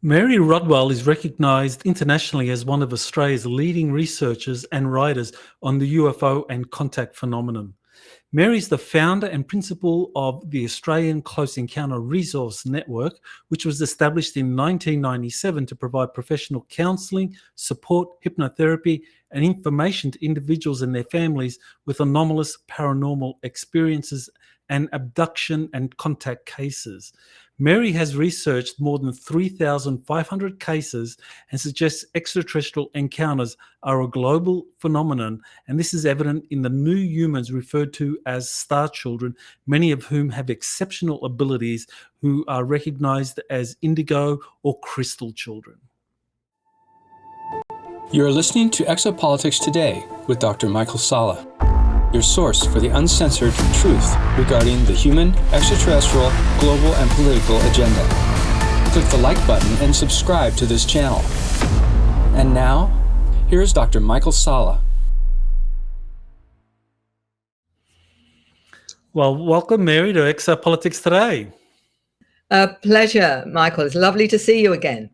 Mary Rodwell is recognised internationally as one of Australia's leading researchers and writers on the UFO and contact phenomenon. Mary is the founder and principal of the Australian Close Encounter Resource Network, which was established in 1997 to provide professional counselling, support, hypnotherapy, and information to individuals and their families with anomalous paranormal experiences and abduction and contact cases. Mary has researched more than 3,500 cases and suggests extraterrestrial encounters are a global phenomenon, and this is evident in the new humans referred to as star children, many of whom have exceptional abilities, who are recognized as indigo or crystal children. You're listening to Exopolitics Today with Dr. Michael Salla, your source for the uncensored truth regarding the human, extraterrestrial, global, and political agenda. Click the like button and subscribe to this channel. And now, here's Dr. Michael Salla. Well, welcome, Mary, to Exopolitics Today. A pleasure, Michael. It's lovely to see you again.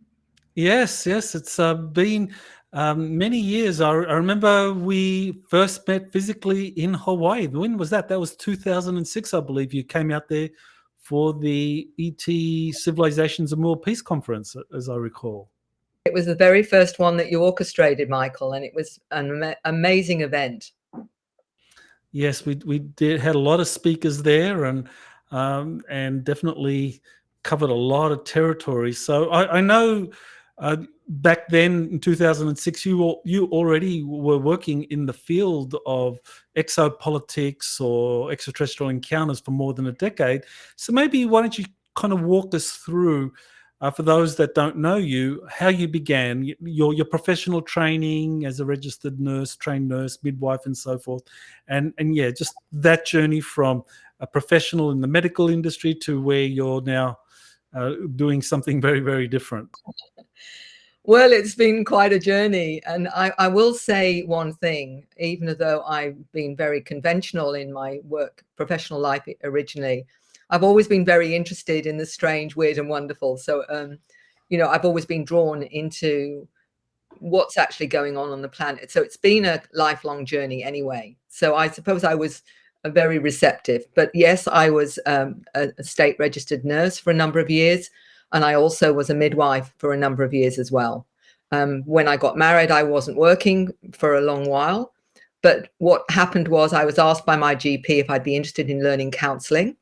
Yes, it's been many years. I remember we first met physically in Hawaii. When was that? That was 2006, I believe. You came out there for the ET Civilizations and World Peace Conference, as I recall. It was the very first one that you orchestrated, Michael, and it was an amazing event. Yes, we had a lot of speakers there, and definitely covered a lot of territory. So I know. Back then in 2006, you already were working in the field of exopolitics or extraterrestrial encounters for more than a decade. So maybe why don't you kind of walk us through, for those that don't know you, how you began, your professional training as a registered nurse, trained nurse, midwife, and so forth. And yeah, just that journey from a professional in the medical industry to where you're now doing something very, very different. Well, it's been quite a journey. And I will say one thing, even though I've been very conventional in my work, professional life originally, I've always been very interested in the strange, weird, and wonderful. So, I've always been drawn into what's actually going on the planet. So it's been a lifelong journey anyway. So I suppose I was very receptive. But yes, I was a state registered nurse for a number of years. And I also was a midwife for a number of years as well. When I got married, I wasn't working for a long while. But what happened was I was asked by my GP if I'd be interested in learning counselling.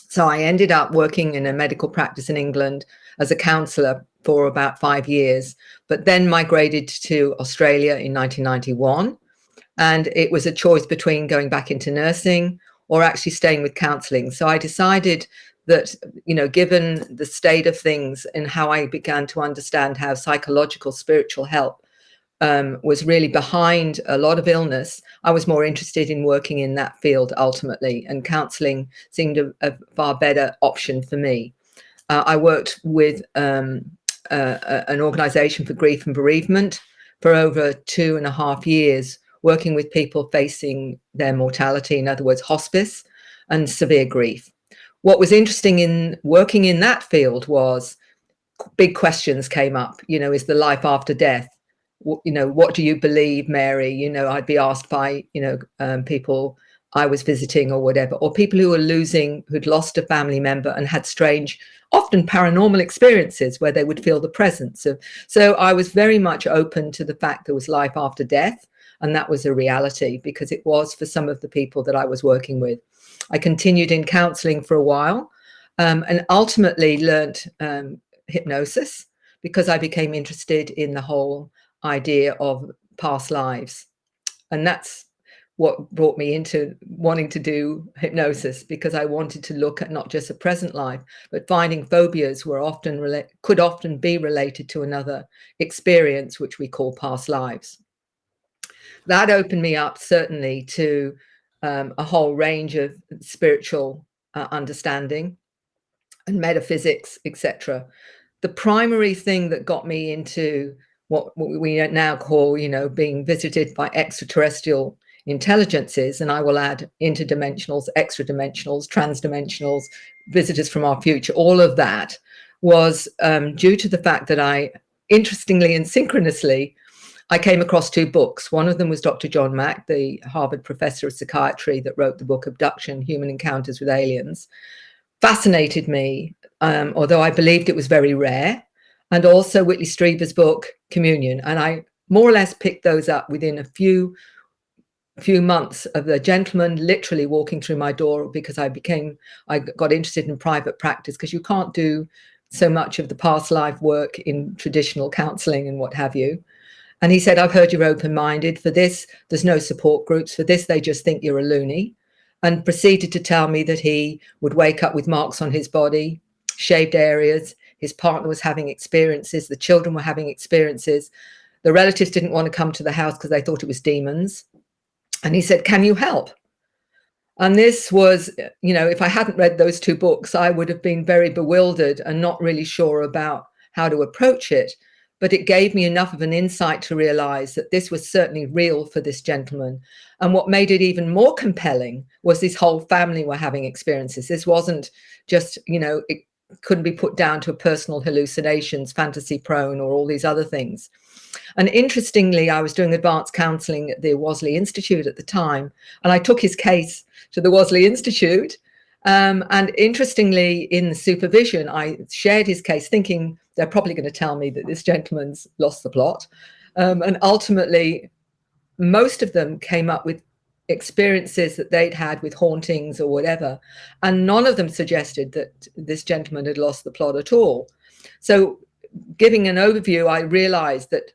So I ended up working in a medical practice in England as a counsellor for about 5 years, but then migrated to Australia in 1991. And it was a choice between going back into nursing or actually staying with counselling. So I decided that, given the state of things and how I began to understand how psychological, spiritual help was really behind a lot of illness, I was more interested in working in that field ultimately, and counselling seemed a far better option for me. I worked with an organisation for grief and bereavement for over 2.5 years, working with people facing their mortality, in other words, hospice and severe grief. What was interesting in working in that field was big questions came up. Is the life after death? What do you believe, Mary? I'd be asked by, people I was visiting or whatever, or people who'd lost a family member and had strange, often paranormal experiences where they would feel the presence of. So I was very much open to the fact there was life after death. And that was a reality because it was for some of the people that I was working with. I continued in counselling for a while and ultimately learnt hypnosis because I became interested in the whole idea of past lives. And that's what brought me into wanting to do hypnosis, because I wanted to look at not just a present life, but finding phobias could often be related to another experience, which we call past lives. That opened me up certainly to a whole range of spiritual understanding and metaphysics, etc. The primary thing that got me into what we now call, being visited by extraterrestrial intelligences, and I will add interdimensionals, extradimensionals, transdimensionals, visitors from our future, all of that was due to the fact that I, interestingly and synchronously, I came across two books. One of them was Dr. John Mack, the Harvard professor of psychiatry that wrote the book Abduction, Human Encounters with Aliens. Fascinated me, although I believed it was very rare. And also Whitley Streiber's book, Communion. And I more or less picked those up within a few months of the gentleman literally walking through my door, because I got interested in private practice, because you can't do so much of the past life work in traditional counseling and what have you. And he said, I've heard you're open-minded. For this, there's no support groups. For this, they just think you're a loony. And proceeded to tell me that he would wake up with marks on his body, shaved areas. His partner was having experiences. The children were having experiences. The relatives didn't want to come to the house because they thought it was demons. And he said, can you help? And this was, if I hadn't read those two books, I would have been very bewildered and not really sure about how to approach it. But it gave me enough of an insight to realize that this was certainly real for this gentleman. And what made it even more compelling was this whole family were having experiences. This wasn't just, it couldn't be put down to personal hallucinations, fantasy prone, or all these other things. And interestingly, I was doing advanced counseling at the Wasley Institute at the time, and I took his case to the Wasley Institute. And interestingly, in the supervision, I shared his case thinking they're probably going to tell me that this gentleman's lost the plot. And ultimately, most of them came up with experiences that they'd had with hauntings or whatever. And none of them suggested that this gentleman had lost the plot at all. So giving an overview, I realized that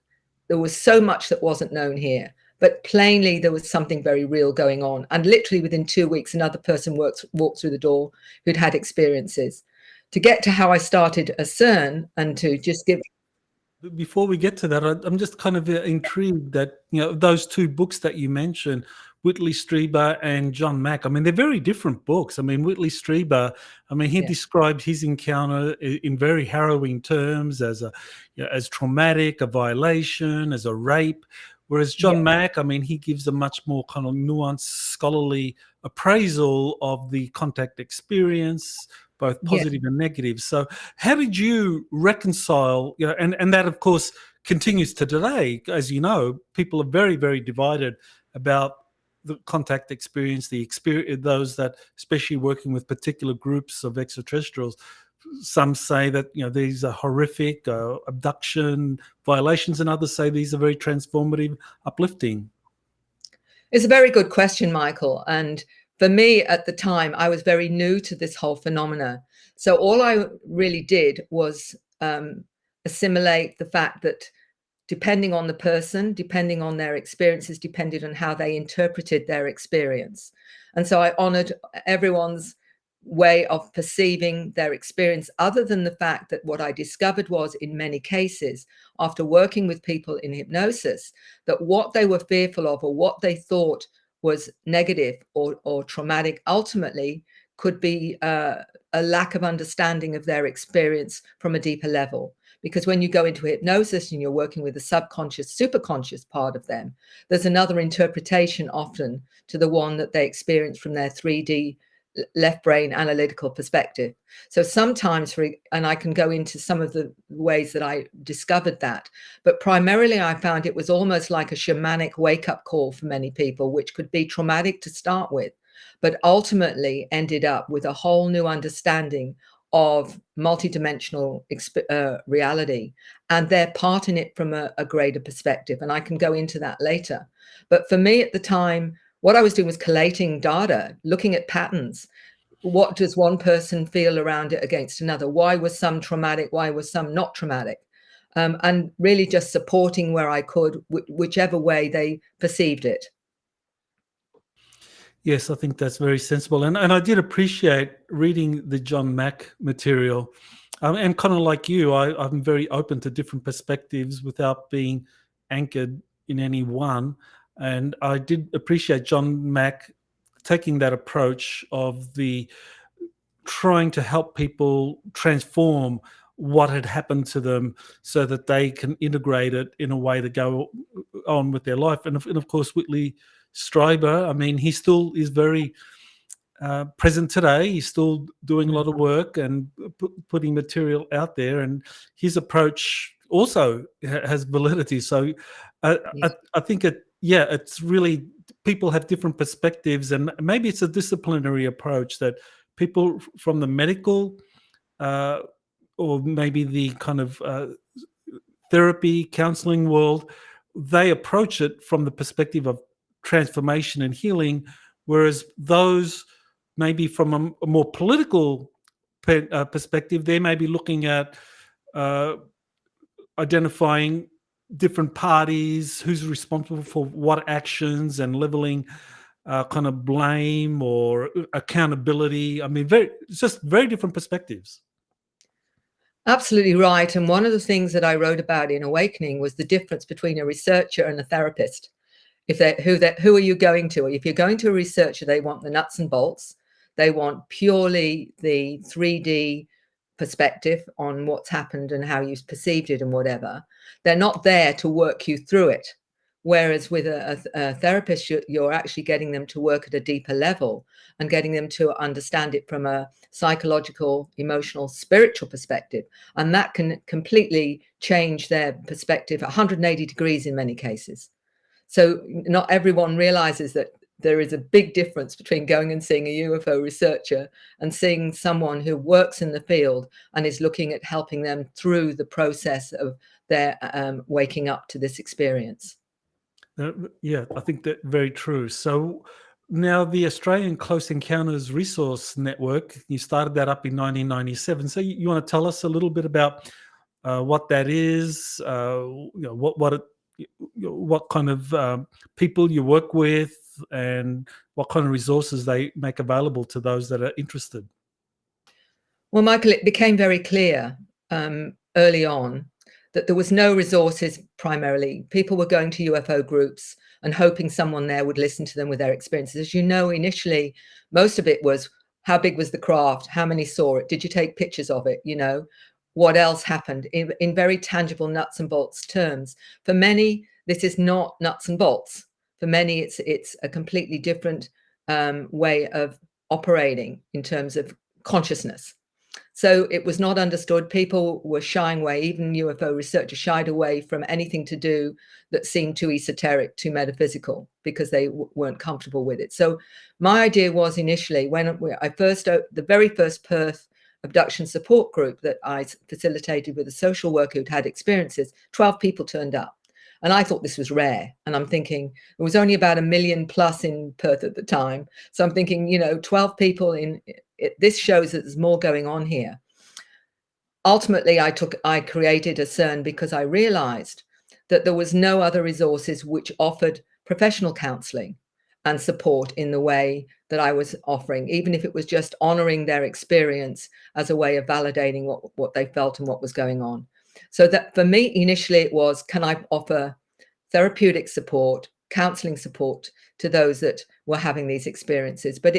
there was so much that wasn't known here. But plainly, there was something very real going on. And literally within 2 weeks, another person walked through the door who'd had experiences. To get to how I started ACERN, and to just give... Before we get to that, I'm just kind of intrigued that, those two books that you mentioned, Whitley Streiber and John Mack, I mean, they're very different books. I mean, Whitley Streiber, he described his encounter in very harrowing terms as as traumatic, a violation, as a rape. Whereas John Mack, he gives a much more kind of nuanced, scholarly appraisal of the contact experience, both positive and negative. So how did you reconcile, and that, of course, continues to today. As you know, people are very, very divided about the contact experience, those that, especially working with particular groups of extraterrestrials. Some say that these are horrific abduction violations, and others say these are very transformative, uplifting. It's a very good question, Michael. And for me at the time, I was very new to this whole phenomena. So all I really did was assimilate the fact that depending on the person, depending on their experiences, depended on how they interpreted their experience. And so I honored everyone's way of perceiving their experience, other than the fact that what I discovered was, in many cases, after working with people in hypnosis, that what they were fearful of, or what they thought was negative or traumatic, ultimately could be a lack of understanding of their experience from a deeper level. Because when you go into hypnosis and you're working with the subconscious, superconscious part of them, there's another interpretation often to the one that they experience from their 3D left brain analytical perspective. So sometimes, and I can go into some of the ways that I discovered that, but primarily I found it was almost like a shamanic wake-up call for many people, which could be traumatic to start with, but ultimately ended up with a whole new understanding of multidimensional reality and their part in it from a greater perspective. And I can go into that later. But for me at the time, what I was doing was collating data, looking at patterns. What does one person feel around it against another? Why was some traumatic? Why was some not traumatic? And really just supporting where I could, whichever way they perceived it. Yes, I think that's very sensible. And I did appreciate reading the John Mack material. And kind of like you, I'm very open to different perspectives without being anchored in any one. And I did appreciate John Mack taking that approach of the trying to help people transform what had happened to them so that they can integrate it in a way to go on with their life. And of course, Whitley Streiber, he still is very present today. He's still doing a lot of work and putting material out there, and his approach also has validity. So I think it's really, people have different perspectives, and maybe it's a disciplinary approach that people from the medical or maybe the kind of therapy, counseling world, they approach it from the perspective of transformation and healing, whereas those maybe from a more political perspective, they may be looking at identifying different parties, who's responsible for what actions, and leveling kind of blame or accountability. I mean, it's just very different perspectives. Absolutely right. And one of the things that I wrote about in Awakening was the difference between a researcher and a therapist. Who are you going to? If you're going to a researcher, they want the nuts and bolts. They want purely the 3D perspective on what's happened and how you perceived it and whatever. They're not there to work you through it. Whereas with a therapist, you're actually getting them to work at a deeper level and getting them to understand it from a psychological, emotional, spiritual perspective. And that can completely change their perspective 180 degrees in many cases. So not everyone realizes that there is a big difference between going and seeing a UFO researcher and seeing someone who works in the field and is looking at helping them through the process of their waking up to this experience. Yeah, I think that's very true. So now the Australian Close Encounters Resource Network, you started that up in 1997. So you want to tell us a little bit about what that is, what kind of people you work with, and what kind of resources they make available to those that are interested? Well, Michael, it became very clear early on that there was no resources primarily. People were going to UFO groups and hoping someone there would listen to them with their experiences. As you know, initially, most of it was, how big was the craft? How many saw it? Did you take pictures of it? You know, what else happened in very tangible nuts and bolts terms? For many, this is not nuts and bolts. For many, it's a completely different way of operating in terms of consciousness. So it was not understood. People were shying away. Even UFO researchers shied away from anything to do that seemed too esoteric, too metaphysical, because they weren't comfortable with it. So my idea was initially, when I first, the very first Perth abduction support group that I facilitated with a social worker who'd had experiences, 12 people turned up. And I thought this was rare. And I'm thinking, it was only about 1 million plus in Perth at the time. So I'm thinking, 12 people in it, this shows that there's more going on here. Ultimately, I created ACERN because I realized that there was no other resources which offered professional counseling and support in the way that I was offering, even if it was just honoring their experience as a way of validating what they felt and what was going on. So that for me, initially it was, can I offer therapeutic support, counseling support to those that were having these experiences? But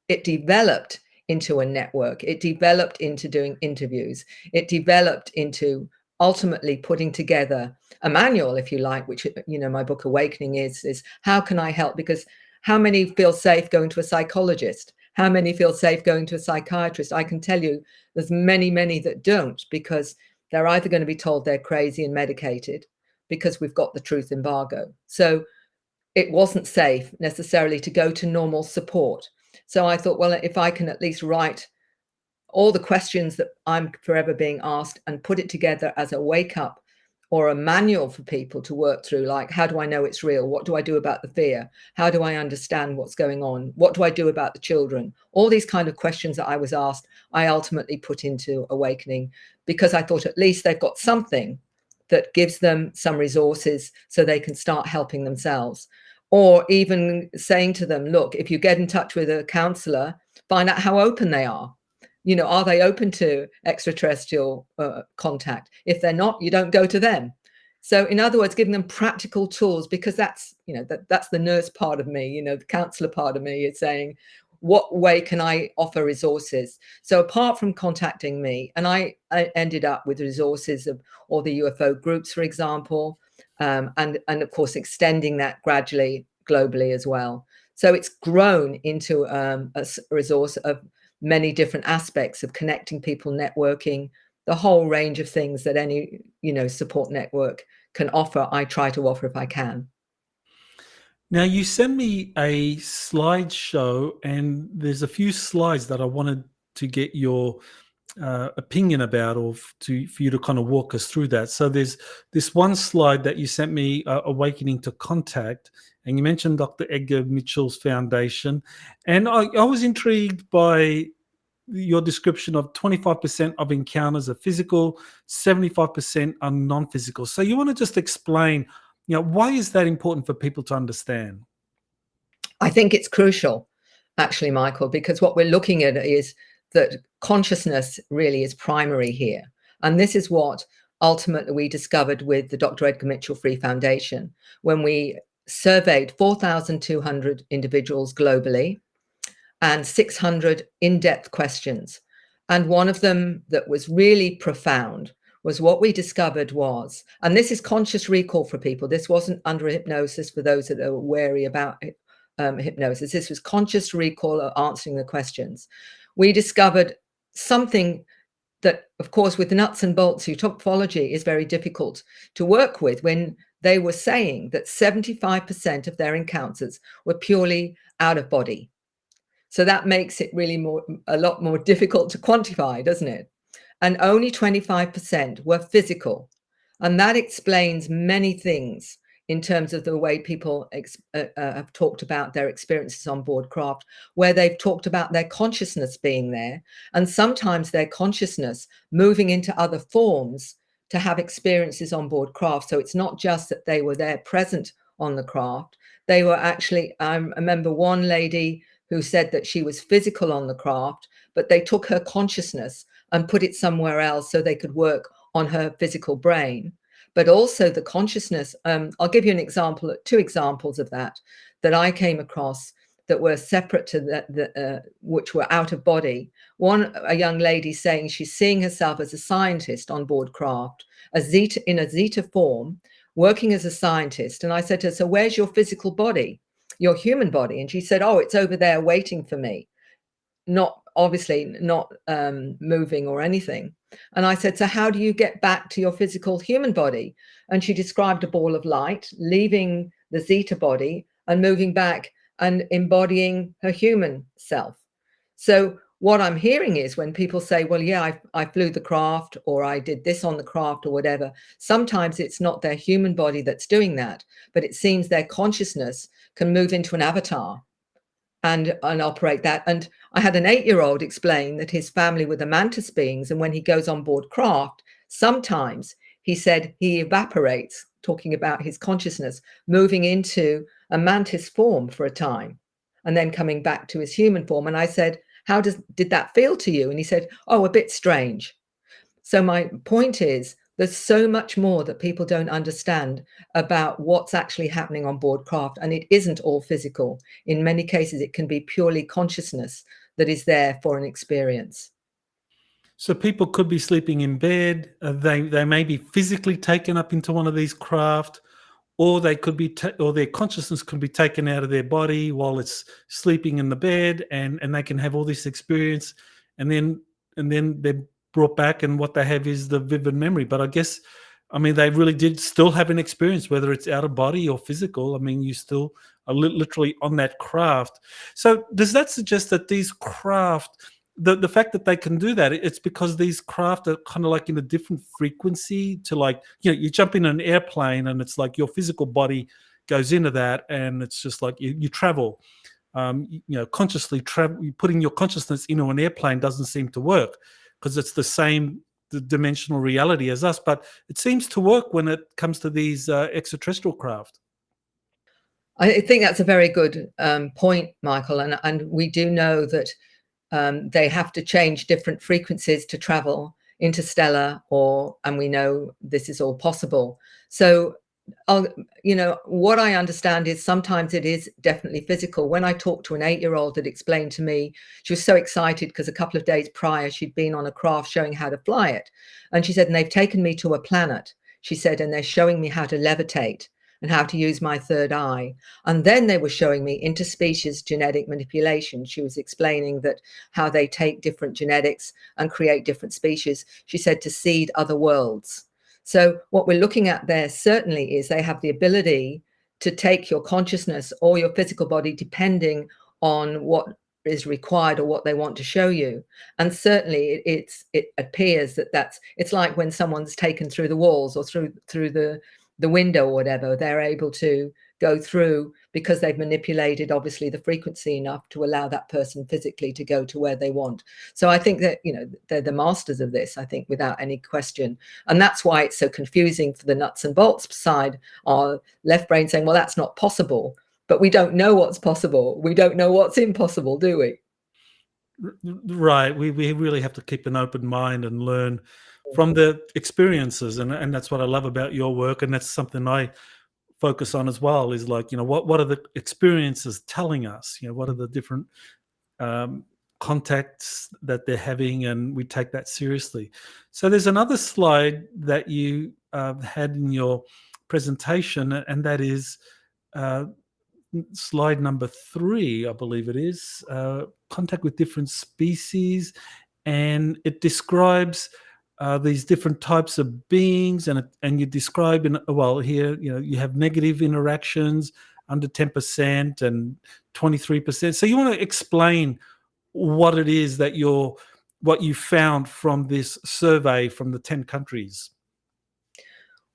it developed into a network. It developed into doing interviews. It developed into ultimately putting together a manual, if you like, which, my book Awakening is how can I help? Because how many feel safe going to a psychologist? How many feel safe going to a psychiatrist? I can tell you there's many, many that don't, because they're either going to be told they're crazy and medicated because we've got the truth embargo. So it wasn't safe necessarily to go to normal support. So I thought, well, if I can at least write all the questions that I'm forever being asked and put it together as a wake up or a manual for people to work through, like, how do I know it's real? What do I do about the fear? How do I understand what's going on? What do I do about the children? All these kind of questions that I was asked, I ultimately put into Awakening, because I thought at least they've got something that gives them some resources so they can start helping themselves. Or even saying to them, look, if you get in touch with a counselor, find out how open they are. Are they open to extraterrestrial contact? If they're not, you don't go to them. So in other words, giving them practical tools, because that's, that's the nurse part of me, the counselor part of me is saying, what way can I offer resources? So apart from contacting me, and I ended up with resources of all the UFO groups, for example, and of course, extending that gradually globally as well. So it's grown into resource of many different aspects of connecting people, networking, the whole range of things that any, support network can offer. I try to offer if I can. Now, you sent me a slideshow, and there's a few slides that I wanted to get your opinion about, or for you to kind of walk us through that. So there's this one slide that you sent me, Awakening to Contact, and you mentioned Dr. Edgar Mitchell's foundation. And I was intrigued by your description of 25% of encounters are physical, 75% are non-physical. So you want to just explain, why is that important for people to understand? I think it's crucial, actually, Michael, because what we're looking at is that consciousness really is primary here. And this is what ultimately we discovered with the Dr. Edgar Mitchell Free Foundation when we surveyed 4,200 individuals globally and 600 in-depth questions. And one of them that was really profound was what we discovered was, and this is conscious recall for people, this wasn't under hypnosis for those that are wary about hypnosis, this was conscious recall of answering the questions. We discovered something that, of course, with nuts and bolts utopology is very difficult to work with, when they were saying that 75% of their encounters were purely out of body. So that makes it really a lot more difficult to quantify, doesn't it? And only 25% were physical. And that explains many things in terms of the way people have talked about their experiences on board craft, where they've talked about their consciousness being there, and sometimes their consciousness moving into other forms to have experiences on board craft. So it's not just that they were there present on the craft. They were actually, I remember one lady who said that she was physical on the craft, but they took her consciousness and put it somewhere else so they could work on her physical brain. But also the consciousness, I'll give you an example, two examples of that I came across that were separate to which were out of body. One, a young lady saying she's seeing herself as a scientist on board craft, in a zeta form, working as a scientist. And I said to her, so where's your physical body, your human body? And she said, oh, it's over there waiting for me. Not moving or anything. And I said, so how do you get back to your physical human body? And she described a ball of light leaving the zeta body and moving back and embodying her human self. So what I'm hearing is when people say, well, yeah, I flew the craft, or I did this on the craft, or whatever, sometimes it's not their human body that's doing that, but it seems their consciousness can move into an avatar and operate that. And I had an 8-year-old explain that his family were the mantis beings, and when he goes on board craft, sometimes he said he evaporates, talking about his consciousness moving into a mantis form for a time and then coming back to his human form. And I said, how did that feel to you? And he said, oh, a bit strange. So my point is, there's so much more that people don't understand about what's actually happening on board craft. And it isn't all physical. In many cases, it can be purely consciousness that is there for an experience. So people could be sleeping in bed. They may be physically taken up into one of these craft, or they could be, or their consciousness can be taken out of their body while it's sleeping in the bed, and they can have all this experience, and then they're brought back, and what they have is the vivid memory. But I guess, they really did still have an experience, whether it's out of body or physical. You still are literally on that craft. So does that suggest that these craft, the fact that they can do that, it's because these craft are kind of like in a different frequency to, like, you jump in an airplane and it's like your physical body goes into that, and it's just like you travel. Consciously putting your consciousness into an airplane doesn't seem to work, because it's the same dimensional reality as us, but it seems to work when it comes to these extraterrestrial craft. I think that's a very good point, Michael. And we do know that they have to change different frequencies to travel interstellar, and we know this is all possible. So, what I understand is sometimes it is definitely physical. When I talked to an 8-year-old that explained to me, she was so excited because a couple of days prior she'd been on a craft showing how to fly it. And she said, and they've taken me to a planet, she said, and they're showing me how to levitate. and how to use my third eye. And then they were showing me interspecies genetic manipulation. She was explaining that how they take different genetics and create different species, she said, to seed other worlds. So what we're looking at there certainly is they have the ability to take your consciousness or your physical body, depending on what is required or what they want to show you. And certainly it appears that it's like when someone's taken through the walls or through the window or whatever, they're able to go through because they've manipulated obviously the frequency enough to allow that person physically to go to where they want. So I think that, they're the masters of this, I think, without any question. And that's why it's so confusing for the nuts and bolts side, our left brain saying, well, that's not possible. But we don't know what's possible. We don't know what's impossible, do we? Right. We really have to keep an open mind and learn from the experiences. And that's what I love about your work. And that's something I focus on as well, is like, what are the experiences telling us? What are the different contacts that they're having? And we take that seriously. So there's another slide that you had in your presentation, and that is slide number 3, I believe it is, contact with different species, and it describes these different types of beings, and you describe here you have negative interactions under 10% and 23%. So you want to explain what it is that what you found from this survey from the 10 countries.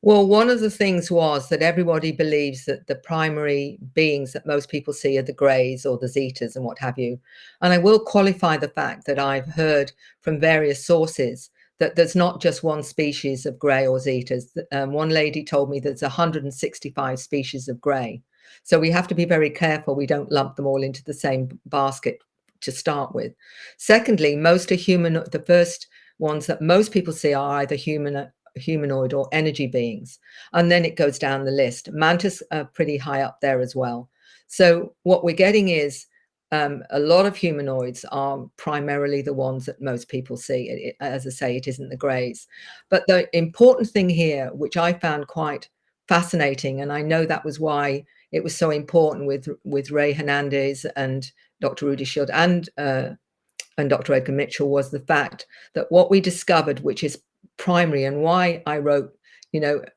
Well, one of the things was that everybody believes that the primary beings that most people see are the greys or the zetas and what have you. And I will qualify the fact that I've heard from various sources that there's not just one species of grey or zetas. One lady told me there's 165 species of grey. So we have to be very careful we don't lump them all into the same basket to start with. Secondly, most are human. The first ones that most people see are either humanoid or energy beings, and then it goes down the list. Mantis are pretty high up there as well. So what we're getting is a lot of humanoids are primarily the ones that most people see. As I say, it isn't the greys. But the important thing here, which I found quite fascinating, and I know that was why it was so important with Ray Hernandez and Dr. Rudy Shield and Dr. Edgar Mitchell, was the fact that what we discovered, which is primary, and why I wrote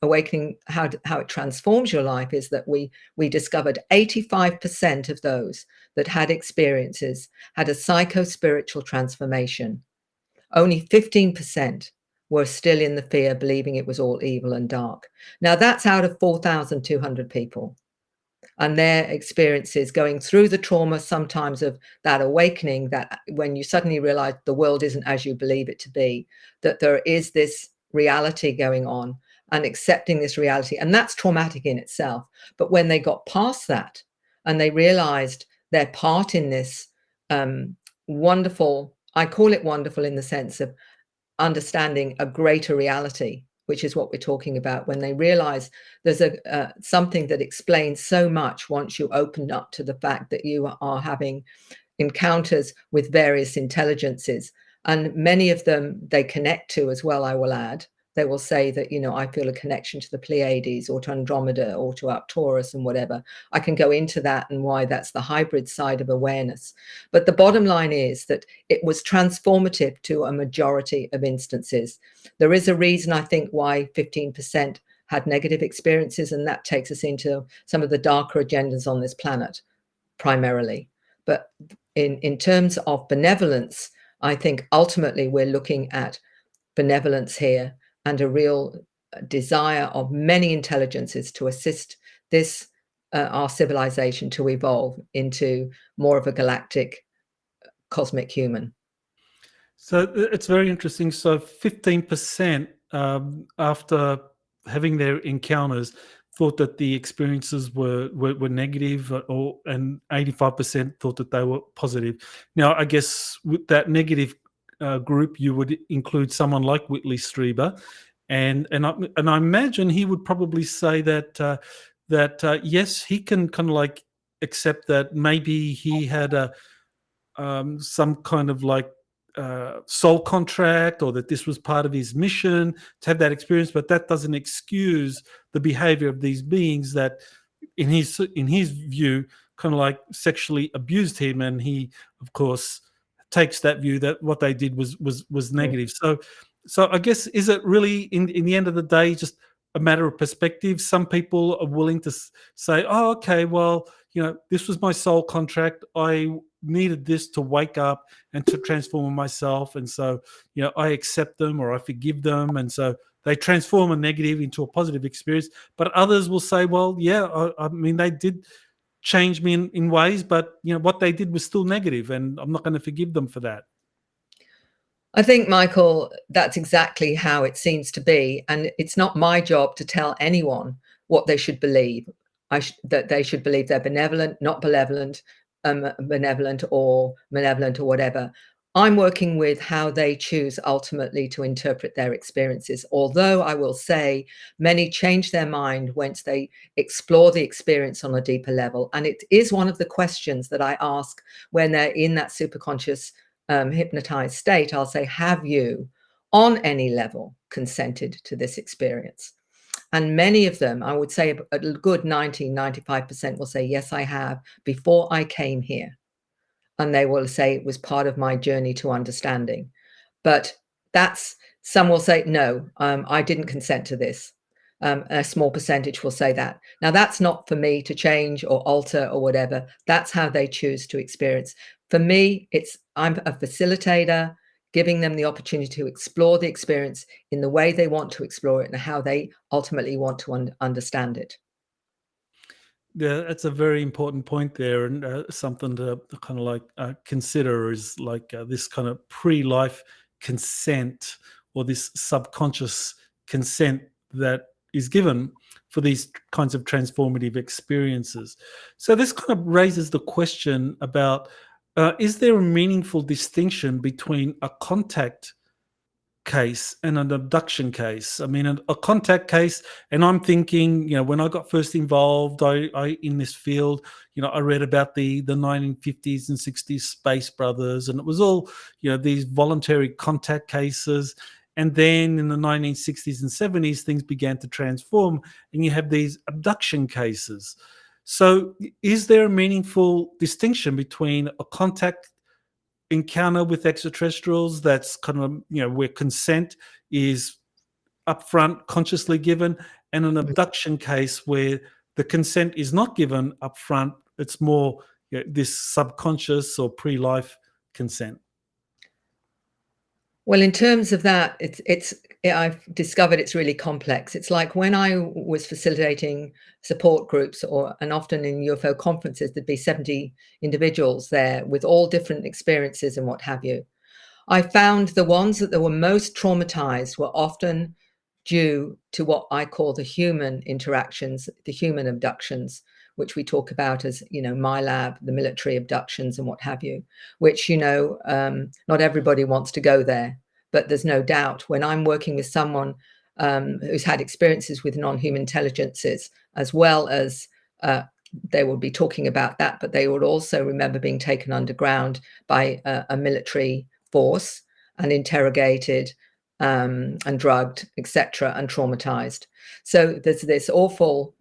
Awakening, how it transforms your life, is that we discovered 85% of those that had experiences had a psychospiritual transformation. Only 15% were still in the fear, believing it was all evil and dark. Now that's out of 4,200 people, and their experiences going through the trauma sometimes of that awakening, that when you suddenly realize the world isn't as you believe it to be, that there is this reality going on, and accepting this reality. And that's traumatic in itself. But when they got past that and they realized their part in this wonderful, I call it wonderful in the sense of understanding a greater reality, which is what we're talking about, when they realize there's something that explains so much once you open up to the fact that you are having encounters with various intelligences. And many of them they connect to as well, I will add. They will say that, I feel a connection to the Pleiades or to Andromeda or to Arcturus and whatever. I can go into that and why that's the hybrid side of awareness. But the bottom line is that it was transformative to a majority of instances. There is a reason, I think, why 15% had negative experiences, and that takes us into some of the darker agendas on this planet, primarily. But in terms of benevolence, I think ultimately we're looking at benevolence here, and a real desire of many intelligences to assist this our civilization to evolve into more of a galactic cosmic human. So it's very interesting. So 15% after having their encounters thought that the experiences were negative, and 85% thought that they were positive. Now, I guess with that negative group, you would include someone like Whitley Streiber, and I imagine he would probably say that yes, he can kind of like accept that maybe he had some kind of like soul contract, or that this was part of his mission to have that experience, but that doesn't excuse the behavior of these beings that in his view kind of like sexually abused him, and he of course takes that view that what they did was negative. So I guess, is it really in the end of the day just a matter of perspective? Some people are willing to say, oh, okay, well, this was my soul contract, I needed this to wake up and to transform myself, and so I accept them or I forgive them, and so they transform a negative into a positive experience. But others will say, well, yeah, I mean, they did change me in ways, but what they did was still negative, and I'm not going to forgive them for that. I think, Michael, that's exactly how it seems to be, and it's not my job to tell anyone what they should believe. That they should believe they're benevolent, not benevolent, benevolent or malevolent or whatever. I'm working with how they choose ultimately to interpret their experiences. Although I will say many change their mind once they explore the experience on a deeper level. And it is one of the questions that I ask when they're in that superconscious hypnotized state. I'll say, have you on any level consented to this experience? And many of them, I would say a good 95% will say, yes, I have, before I came here. And they will say it was part of my journey to understanding. But some will say, no, I didn't consent to this. A small percentage will say that. Now, that's not for me to change or alter or whatever. That's how they choose to experience. For me, I'm a facilitator, giving them the opportunity to explore the experience in the way they want to explore it and how they ultimately want to understand it. Yeah, that's a very important point there, and something to kind of like consider is like this kind of pre-life consent, or this subconscious consent that is given for these kinds of transformative experiences. So this kind of raises the question about, is there a meaningful distinction between a contact case and an abduction case? I mean, a contact case, and I'm thinking, when I got first involved, I in this field, I read about the 1950s and 60s Space Brothers, and it was all, these voluntary contact cases. And then in the 1960s and 70s, things began to transform, and you have these abduction cases. So is there a meaningful distinction between a contact encounter with extraterrestrials that's kind of, where consent is upfront, consciously given, and an abduction case where the consent is not given upfront, it's more this subconscious or pre-life consent? Well, in terms of that, I've discovered it's really complex. It's like when I was facilitating support groups, and often in UFO conferences, there'd be 70 individuals there with all different experiences and what have you. I found the ones that were most traumatized were often due to what I call the human interactions, the human abductions, which we talk about as, MILAB, the military abductions and what have you, which, not everybody wants to go there. But there's no doubt when I'm working with someone who's had experiences with non-human intelligences, as well as they will be talking about that, but they would also remember being taken underground by a military force and interrogated and drugged, etc., and traumatized. So there's this awful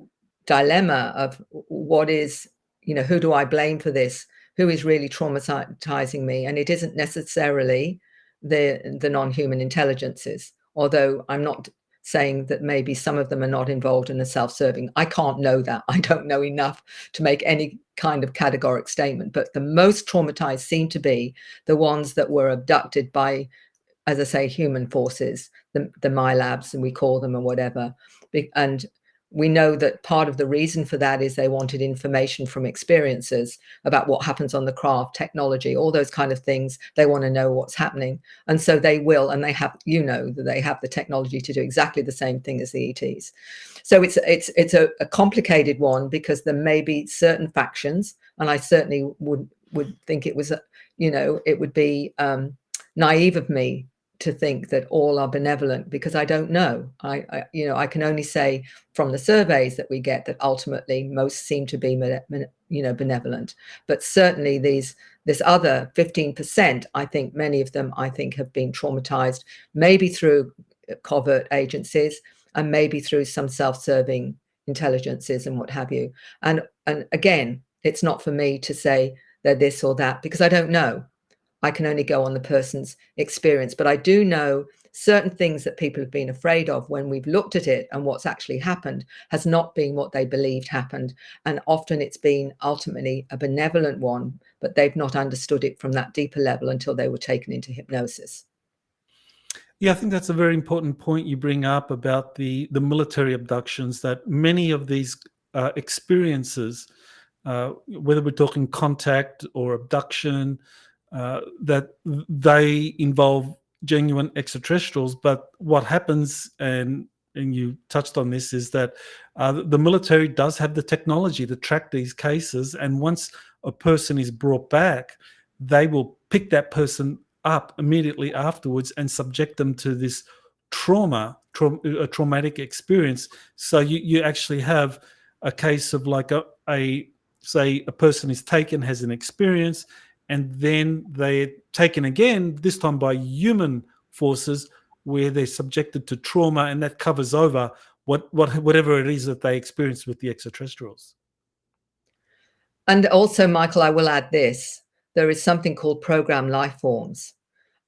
dilemma of what is, who do I blame for this? Who is really traumatizing me? And it isn't necessarily the non-human intelligences, although I'm not saying that maybe some of them are not involved in the self-serving. I can't know that. I don't know enough to make any kind of categoric statement. But the most traumatized seem to be the ones that were abducted by, as I say, human forces, the MILABS, and we call them, or whatever. And we know that part of the reason for that is they wanted information from experiencers about what happens on the craft, technology, all those kind of things. They want to know what's happening. And so they will, and they have, that they have the technology to do exactly the same thing as the ETs. So it's a complicated one, because there may be certain factions, and I certainly would think it was, it would be naive of me to think that all are benevolent, because I don't know. I can only say from the surveys that we get that ultimately most seem to be benevolent. But certainly this other 15%, I think many of them have been traumatized, maybe through covert agencies and maybe through some self-serving intelligences and what have you. And again, it's not for me to say they're this or that, because I don't know. I can only go on the person's experience. But I do know certain things that people have been afraid of when we've looked at it, and what's actually happened has not been what they believed happened. And often it's been ultimately a benevolent one, but they've not understood it from that deeper level until they were taken into hypnosis. Yeah, I think that's a very important point you bring up about the military abductions, that many of these experiences, whether we're talking contact or abduction, that they involve genuine extraterrestrials. But what happens, and you touched on this, is that the military does have the technology to track these cases, and once a person is brought back, they will pick that person up immediately afterwards and subject them to this traumatic experience. So you actually have a case of like say a person is taken, has an experience, and then they're taken again, this time by human forces, where they're subjected to trauma, and that covers over whatever it is that they experienced with the extraterrestrials. And also, Michael, I will add this. There is something called program life forms.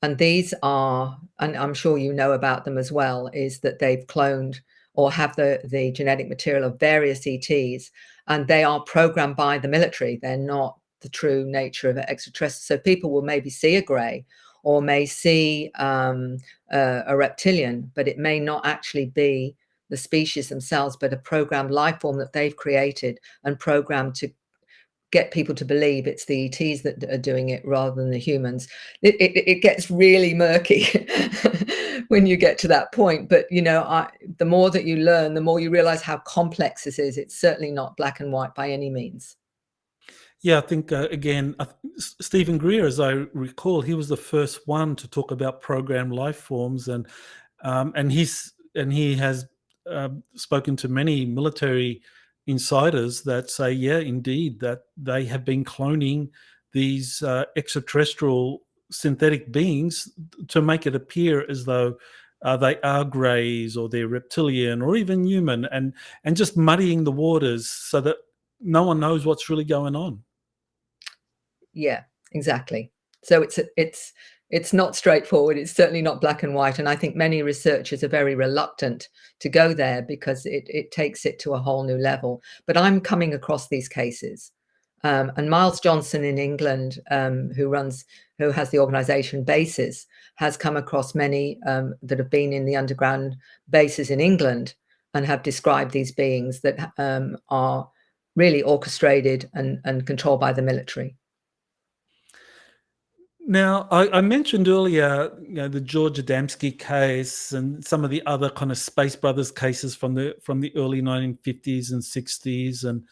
And these are, and I'm sure you know about them as well, is that they've cloned or have the genetic material of various ETs, and they are programmed by the military. They're not the true nature of extraterrestrials. So people will maybe see a grey or may see a reptilian, but it may not actually be the species themselves, but a programmed life form that they've created and programmed to get people to believe it's the ETs that are doing it rather than the humans. It gets really murky when you get to that point. But, the more that you learn, the more you realize how complex this is. It's certainly not black and white by any means. Yeah, I think, again, Stephen Greer, as I recall, he was the first one to talk about program life forms, and he has spoken to many military insiders that say, yeah, indeed, that they have been cloning these extraterrestrial synthetic beings to make it appear as though they are greys or they're reptilian or even human, and just muddying the waters so that no one knows what's really going on. Yeah, exactly. So it's not straightforward. It's certainly not black and white. And I think many researchers are very reluctant to go there because it takes it to a whole new level. But I'm coming across these cases. And Miles Johnson in England, who has the organization Bases, has come across many that have been in the underground bases in England and have described these beings that are really orchestrated and controlled by the military. Now, I mentioned earlier, the George Adamski case and some of the other kind of Space Brothers cases from the early 1950s and 60s,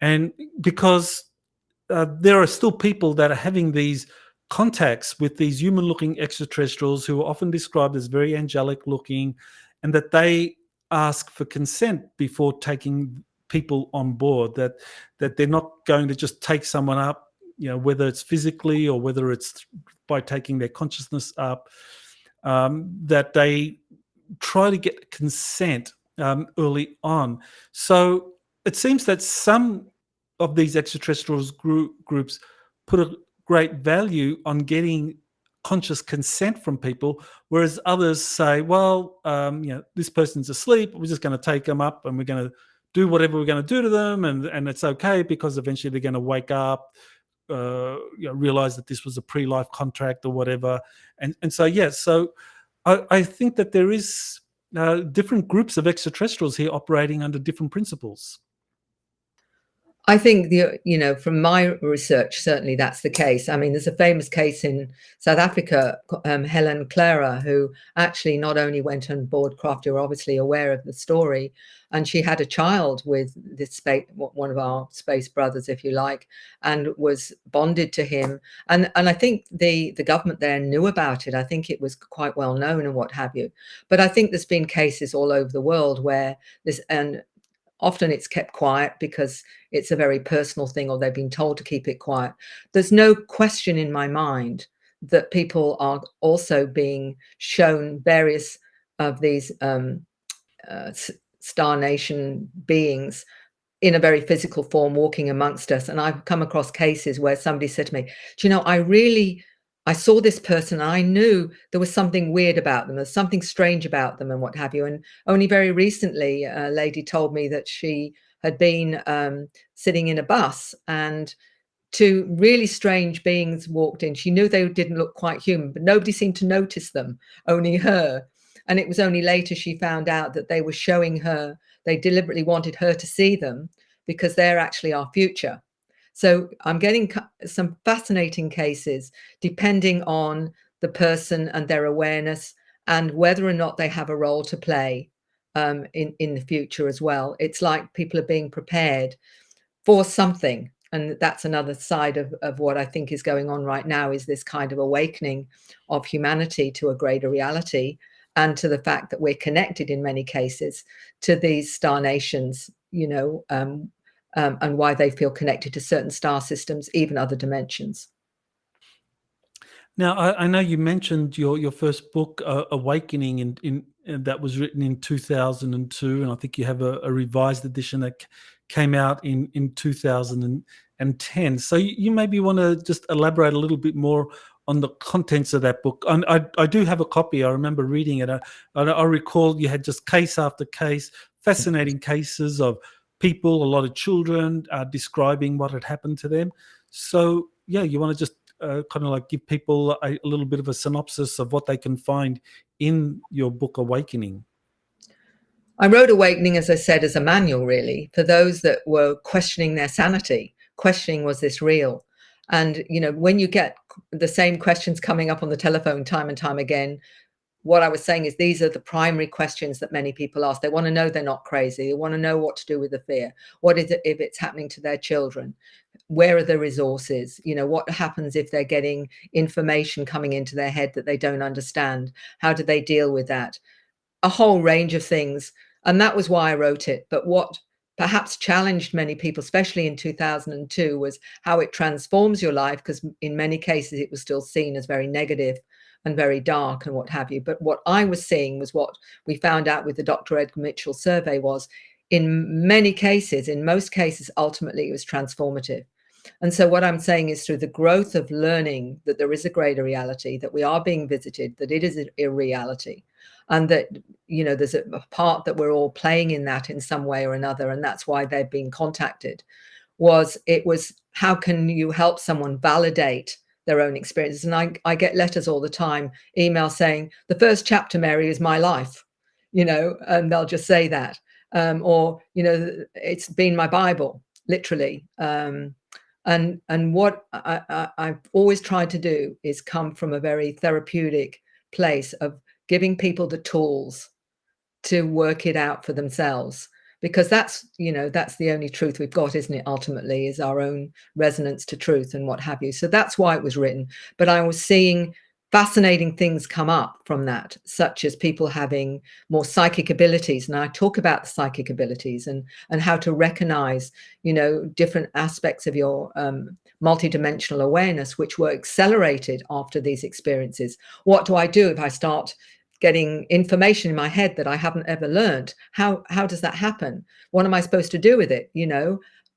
and because there are still people that are having these contacts with these human-looking extraterrestrials who are often described as very angelic-looking, and that they ask for consent before taking people on board. That they're not going to just take someone up, whether it's physically or whether it's by taking their consciousness up, that they try to get consent early on. So it seems that some of these extraterrestrials groups put a great value on getting conscious consent from people, whereas others say, well, this person's asleep, we're just going to take them up and we're going to do whatever we're going to do to them, and it's okay because eventually they're going to wake up, realize that this was a pre-life contract or whatever, and so so I think that there is different groups of extraterrestrials here operating under different principles. I think from my research, certainly that's the case. I mean, there's a famous case in South Africa, Helen Clara, who actually not only went on board craft, you're obviously aware of the story, and she had a child with this one of our space brothers, if you like, and was bonded to him. And I think the government there knew about it. I think it was quite well known and what have you. But I think there's been cases all over the world where this, and often it's kept quiet because it's a very personal thing, or they've been told to keep it quiet. There's no question in my mind that people are also being shown various of these star nation beings in a very physical form walking amongst us. And I've come across cases where somebody said to me, do you know, I saw this person and I knew there was something weird about them. There's something strange about them and what have you. And only very recently, a lady told me that she had been sitting in a bus and two really strange beings walked in. She knew they didn't look quite human, but nobody seemed to notice them, only her. And it was only later she found out that they were showing her, they deliberately wanted her to see them because they're actually our future. So I'm getting some fascinating cases depending on the person and their awareness and whether or not they have a role to play in the future as well. It's like people are being prepared for something. And that's another side of what I think is going on right now, is this kind of awakening of humanity to a greater reality and to the fact that we're connected in many cases to these star nations, and why they feel connected to certain star systems, even other dimensions. Now, I know you mentioned your first book, Awakening, in that was written in 2002, and I think you have a revised edition that came out in 2010. So you maybe want to just elaborate a little bit more on the contents of that book. And I do have a copy. I remember reading it. I recall you had just case after case, fascinating cases of people, a lot of children, describing what had happened to them. So yeah, you want to just kind of like give people a little bit of a synopsis of what they can find in your book, Awakening. I wrote Awakening, as I said, as a manual, really, for those that were questioning their sanity, questioning, was this real? And, when you get the same questions coming up on the telephone time and time again, what I was saying is these are the primary questions that many people ask. They want to know they're not crazy. They want to know what to do with the fear. What is it if it's happening to their children? Where are the resources? What happens if they're getting information coming into their head that they don't understand? How do they deal with that? A whole range of things. And that was why I wrote it. But what perhaps challenged many people, especially in 2002, was how it transforms your life, because in many cases it was still seen as very negative and very dark and what have you. But what I was seeing was what we found out with the Dr. Edgar Mitchell survey was, in many cases, in most cases, ultimately it was transformative. And so what I'm saying is, through the growth of learning that there is a greater reality, that we are being visited, that it is a reality, and that, there's a part that we're all playing in that in some way or another, and that's why they've been contacted, was how can you help someone validate their own experiences? And I get letters all the time, emails saying, the first chapter, Mary, is my life, and they'll just say that. Or, it's been my Bible, literally. And what I've always tried to do is come from a very therapeutic place of giving people the tools to work it out for themselves, because that's the only truth we've got, isn't it? Ultimately, is our own resonance to truth and what have you. So that's why it was written. But I was seeing fascinating things come up from that, such as people having more psychic abilities. And I talk about the psychic abilities and how to recognize, different aspects of your multidimensional awareness, which were accelerated after these experiences. What do I do if I start getting information in my head that I haven't ever learned? How does that happen? What am I supposed to do with it?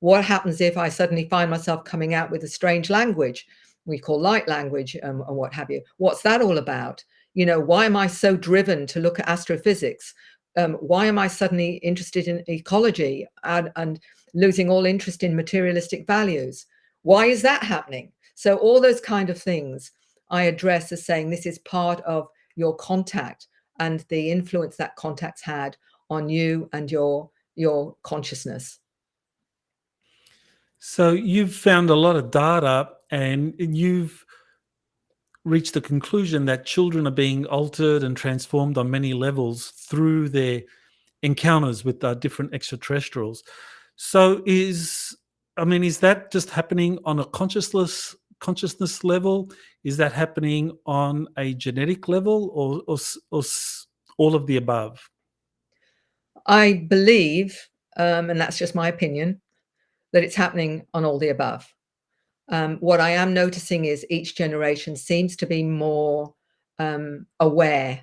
What happens if I suddenly find myself coming out with a strange language we call light language, and what have you? What's that all about? Why am I so driven to look at astrophysics? Why am I suddenly interested in ecology and losing all interest in materialistic values? Why is that happening? So all those kind of things I address as saying this is part of your contact and the influence that contact's had on you and your consciousness. So you've found a lot of data, and you've reached the conclusion that children are being altered and transformed on many levels through their encounters with different extraterrestrials. So is that just happening on a consciousness level? Is that happening on a genetic level, or all of the above? I believe, and that's just my opinion, that it's happening on all the above. What I am noticing is each generation seems to be more aware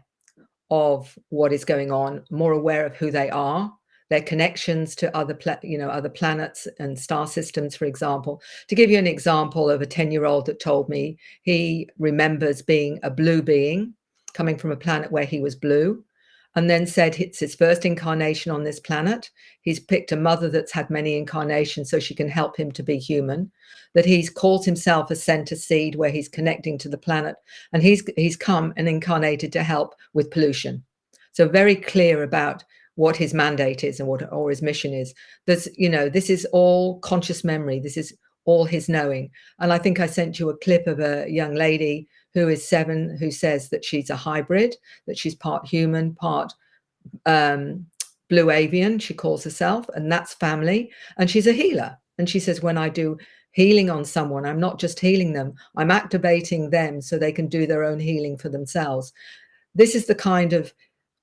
of what is going on, more aware of who they are, their connections to other planets and star systems, for example. To give you an example of a 10-year-old that told me he remembers being a blue being coming from a planet where he was blue, and then said it's his first incarnation on this planet. He's picked a mother that's had many incarnations so she can help him to be human, that he's called himself a center seed where he's connecting to the planet, and he's come and incarnated to help with pollution. So very clear about what his mandate is and what or his mission is. This is all conscious memory. This is all his knowing. And I think I sent you a clip of a young lady who is 7, who says that she's a hybrid, that she's part human, part blue avian, she calls herself, and that's family. And she's a healer. And she says, when I do healing on someone, I'm not just healing them, I'm activating them so they can do their own healing for themselves. This is the kind of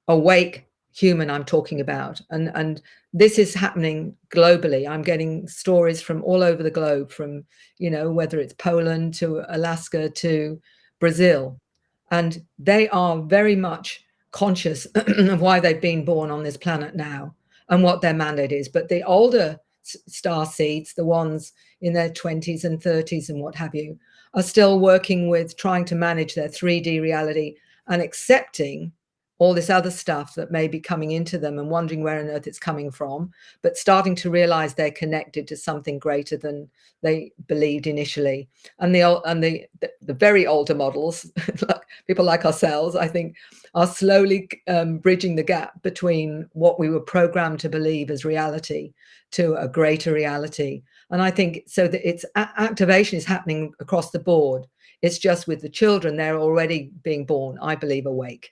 awake human I'm talking about. And this is happening globally. I'm getting stories from all over the globe, from, whether it's Poland to Alaska to Brazil. And they are very much conscious of why they've been born on this planet now and what their mandate is. But the older star seeds, the ones in their 20s and 30s and what have you, are still working with trying to manage their 3D reality and accepting all this other stuff that may be coming into them and wondering where on earth it's coming from, but starting to realize they're connected to something greater than they believed initially. And the very older models, people like ourselves, I think, are slowly bridging the gap between what we were programmed to believe as reality to a greater reality. And I think so that its activation is happening across the board. It's just with the children, they're already being born, I believe, awake.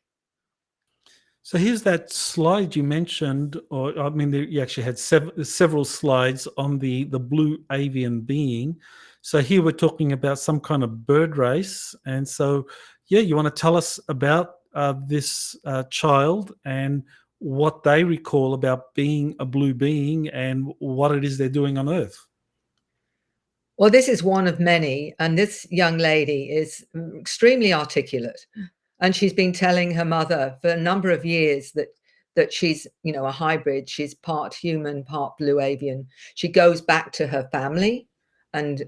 So here's that slide you mentioned, you actually had several slides on the blue avian being. So here we're talking about some kind of bird race. And so, you want to tell us about this child and what they recall about being a blue being and what it is they're doing on Earth. Well, this is one of many. And this young lady is extremely articulate. And she's been telling her mother for a number of years that she's, a hybrid. She's part human, part blue avian. She goes back to her family and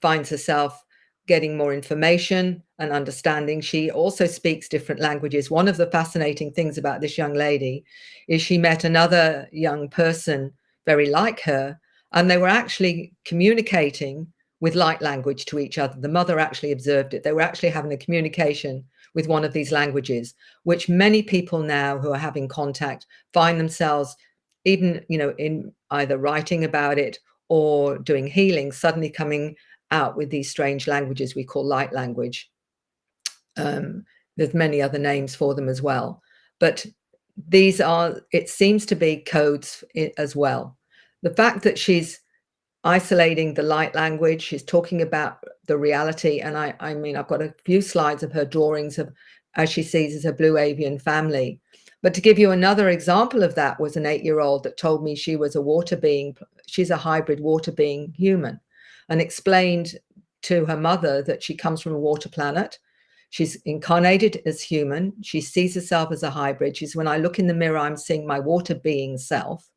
finds herself getting more information and understanding. She also speaks different languages. One of the fascinating things about this young lady is she met another young person very like her, and they were actually communicating with light language to each other. The mother actually observed it. They were actually having a communication with one of these languages, which many people now who are having contact find themselves even, in either writing about it or doing healing, suddenly coming out with these strange languages we call light language. There's many other names for them as well. But it seems to be codes as well. The fact that she's isolating the light language, she's talking about the reality. And I've got a few slides of her drawings of as she sees as a blue avian family. But to give you another example of that was an 8-year-old that told me she was a water being. She's a hybrid water being human, and explained to her mother that she comes from a water planet. She's incarnated as human. She sees herself as a hybrid. She's, when I look in the mirror, I'm seeing my water being self,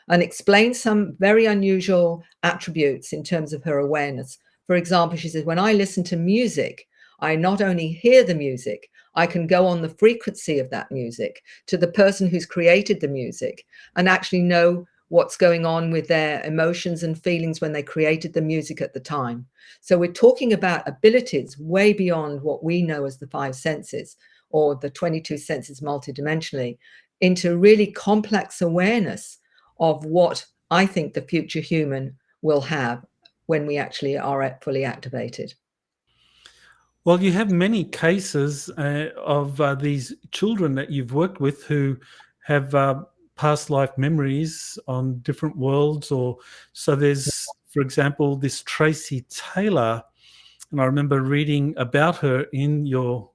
and explains some very unusual attributes in terms of her awareness. For example, she says, when I listen to music, I not only hear the music, I can go on the frequency of that music to the person who's created the music and actually know what's going on with their emotions and feelings when they created the music at the time. So we're talking about abilities way beyond what we know as the 5 senses or the 22 senses multidimensionally, into really complex awareness of what I think the future human will have when we actually are fully activated. Well, you have many cases of these children that you've worked with who have past life memories on different worlds, or so there's, for example, this Tracy Taylor, and I remember reading about her in your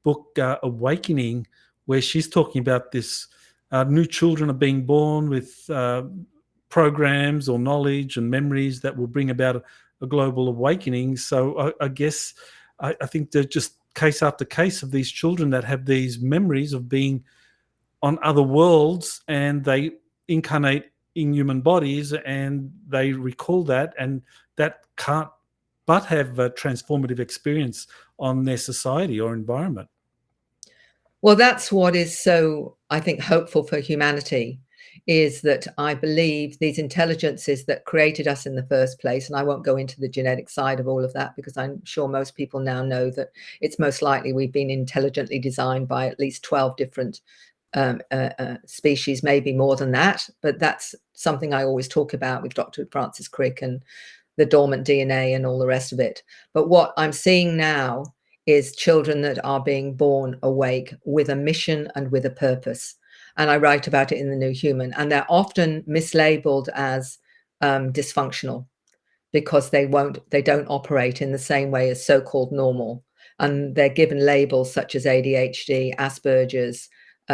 book Awakening, where she's talking about this new children are being born with programs or knowledge and memories that will bring about a global awakening. So I guess I think they're just case after case of these children that have these memories of being on other worlds, and they incarnate in human bodies and they recall that, and that can't but have a transformative experience on their society or environment. Well, that's what is so, I think, hopeful for humanity, is that I believe these intelligences that created us in the first place, and I won't go into the genetic side of all of that because I'm sure most people now know that it's most likely we've been intelligently designed by at least 12 different species, maybe more than that. But that's something I always talk about with Dr. Francis Crick and the dormant DNA and all the rest of it. But what I'm seeing now is children that are being born awake with a mission and with a purpose. And I write about it in The New Human. And they're often mislabeled as dysfunctional because they don't operate in the same way as so-called normal. And they're given labels such as ADHD, Asperger's,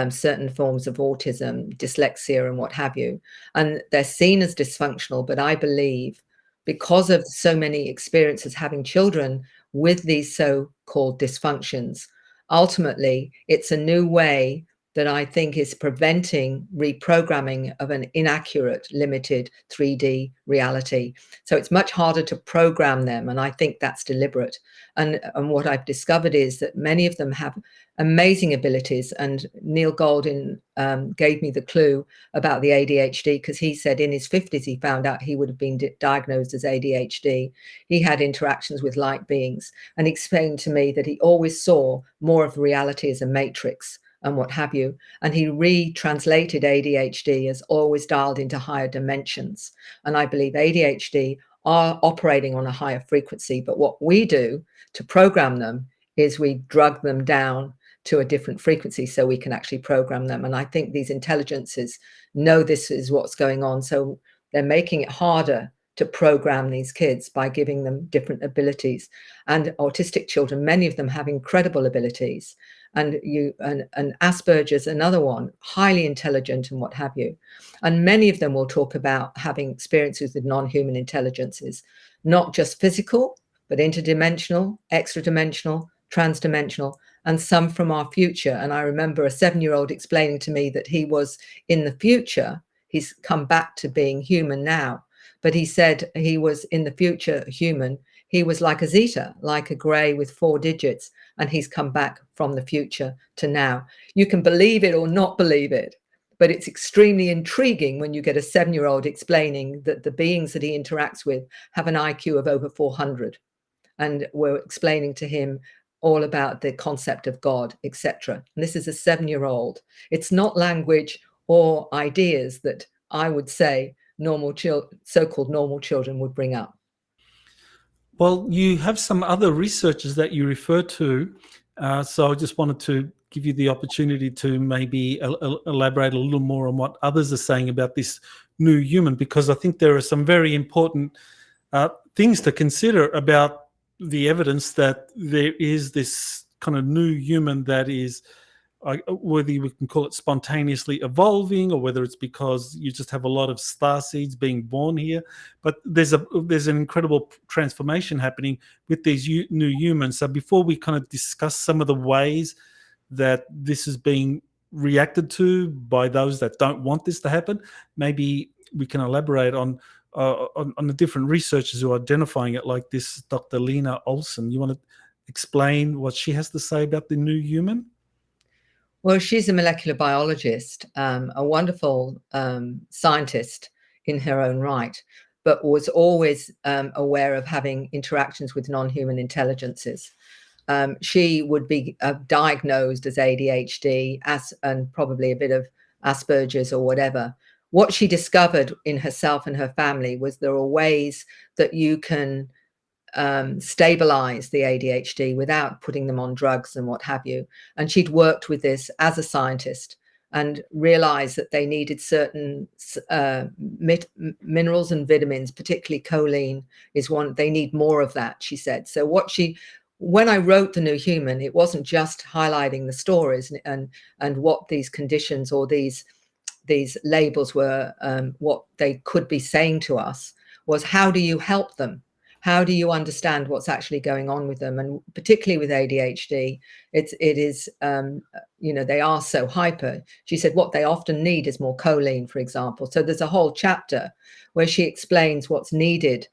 certain forms of autism, dyslexia, and what have you. And they're seen as dysfunctional. But I believe because of so many experiences having children with these so-called dysfunctions, ultimately, it's a new way that I think is preventing reprogramming of an inaccurate, limited 3D reality. So it's much harder to program them, and I think that's deliberate. And what I've discovered is that many of them have amazing abilities, and Neil Goldin gave me the clue about the ADHD because he said in his 50s he found out he would have been diagnosed as ADHD. He had interactions with light beings, and he explained to me that he always saw more of reality as a matrix and what have you. And he retranslated ADHD as always dialed into higher dimensions. And I believe ADHD are operating on a higher frequency, but what we do to program them is we drug them down to a different frequency so we can actually program them. And I think these intelligences know this is what's going on. So they're making it harder to program these kids by giving them different abilities. And autistic children, many of them have incredible abilities. And Asperger's, another one, highly intelligent and what have you. And many of them will talk about having experiences with non-human intelligences, not just physical, but interdimensional, extra-dimensional, trans-dimensional, and some from our future. And I remember a 7-year-old explaining to me that he was in the future. He's come back to being human now, but he said he was in the future human. He was like a zeta, like a gray with 4 digits, and he's come back from the future to now. You can believe it or not believe it, but it's extremely intriguing when you get a 7-year-old explaining that the beings that he interacts with have an IQ of over 400. And we're explaining to him all about the concept of God, etc. And this is a 7-year-old. It's not language or ideas that I would say so-called normal children would bring up. Well, you have some other researchers that you refer to, so I just wanted to give you the opportunity to maybe elaborate a little more on what others are saying about this new human, because I think there are some very important things to consider about the evidence that there is this kind of new human that is, whether we can call it spontaneously evolving or whether it's because you just have a lot of star seeds being born here. But there's an incredible transformation happening with these new humans. So before we kind of discuss some of the ways that this is being reacted to by those that don't want this to happen, maybe we can elaborate on the different researchers who are identifying it, like this Dr. Lena Olson. You want to explain what she has to say about the new human? Well, she's a molecular biologist, a wonderful scientist in her own right, but was always aware of having interactions with non-human intelligences. She would be diagnosed as ADHD and probably a bit of Asperger's or whatever what she discovered in herself and her family was there are ways that you can stabilize the ADHD without putting them on drugs and what have you. And she'd worked with this as a scientist and realized that they needed certain minerals and vitamins, particularly choline is one. They need more of that, she said. So when I wrote The New Human, it wasn't just highlighting the stories and what these conditions or these labels were, what they could be saying to us, was how do you help them? How do you understand what's actually going on with them? And particularly with ADHD, it is, they are so hyper. She said what they often need is more choline, for example. So there's a whole chapter where she explains what's needed,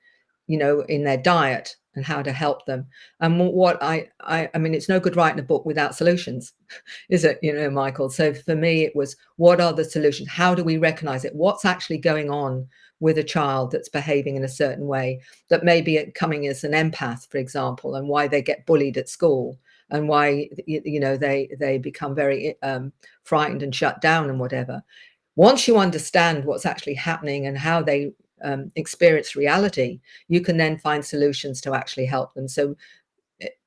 in their diet and how to help them. And what I mean, it's no good writing a book without solutions, is it, Michael? So for me, it was, what are the solutions? How do we recognize it? What's actually going on with a child that's behaving in a certain way, that may be coming as an empath, for example, and why they get bullied at school and why, they become very frightened and shut down and whatever. Once you understand what's actually happening and how they experience reality, you can then find solutions to actually help them. So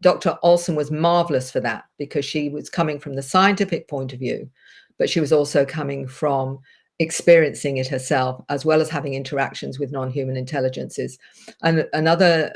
Dr. Olson was marvelous for that, because she was coming from the scientific point of view, but she was also coming from experiencing it herself, as well as having interactions with non-human intelligences. And another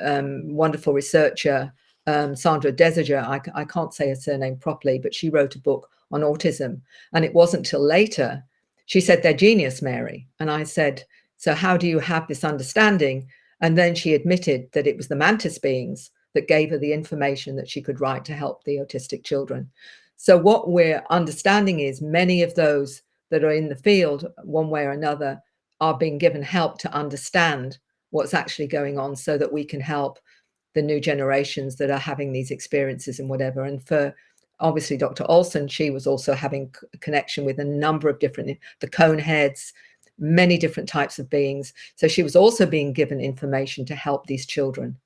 wonderful researcher, Sandra Desiger, I can't say her surname properly, but she wrote a book on autism. And it wasn't till later, she said, "They're genius, Mary." And I said, "So how do you have this understanding?" And then she admitted that it was the mantis beings that gave her the information that she could write to help the autistic children. So what we're understanding is many of those that are in the field, one way or another, are being given help to understand what's actually going on, so that we can help the new generations that are having these experiences and whatever. And for obviously Dr. Olson, she was also having a connection with a number of different, the cone heads, many different types of beings. So she was also being given information to help these children.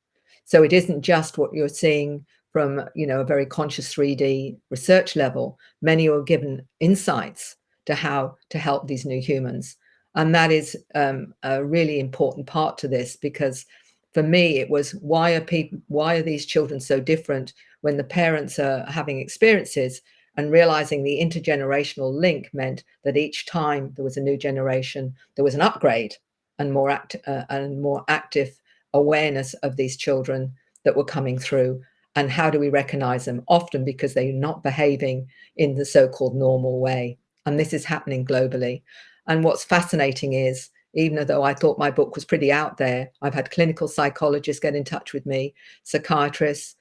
So it isn't just what you're seeing from, a very conscious 3D research level. Many are given insights to how to help these new humans. And that is a really important part to this, because for me, it was, why are these children so different when the parents are having experiences, and realizing the intergenerational link meant that each time there was a new generation, there was an upgrade and more active awareness of these children that were coming through. And how do we recognize them? Often because they're not behaving in the so-called normal way. And this is happening globally. And what's fascinating is, even though I thought my book was pretty out there, I've had clinical psychologists get in touch with me, psychiatrists,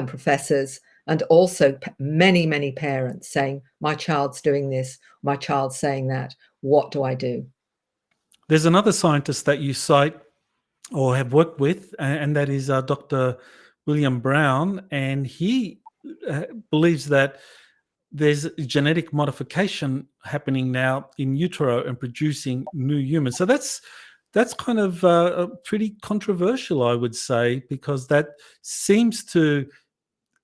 professors, and also many, many parents saying, my child's doing this, my child's saying that, what do I do? There's another scientist that you cite or have worked with, and that is Dr. William Brown, and he believes that there's genetic modification happening now in utero and producing new humans. So that's kind of pretty controversial, I would say, because that seems to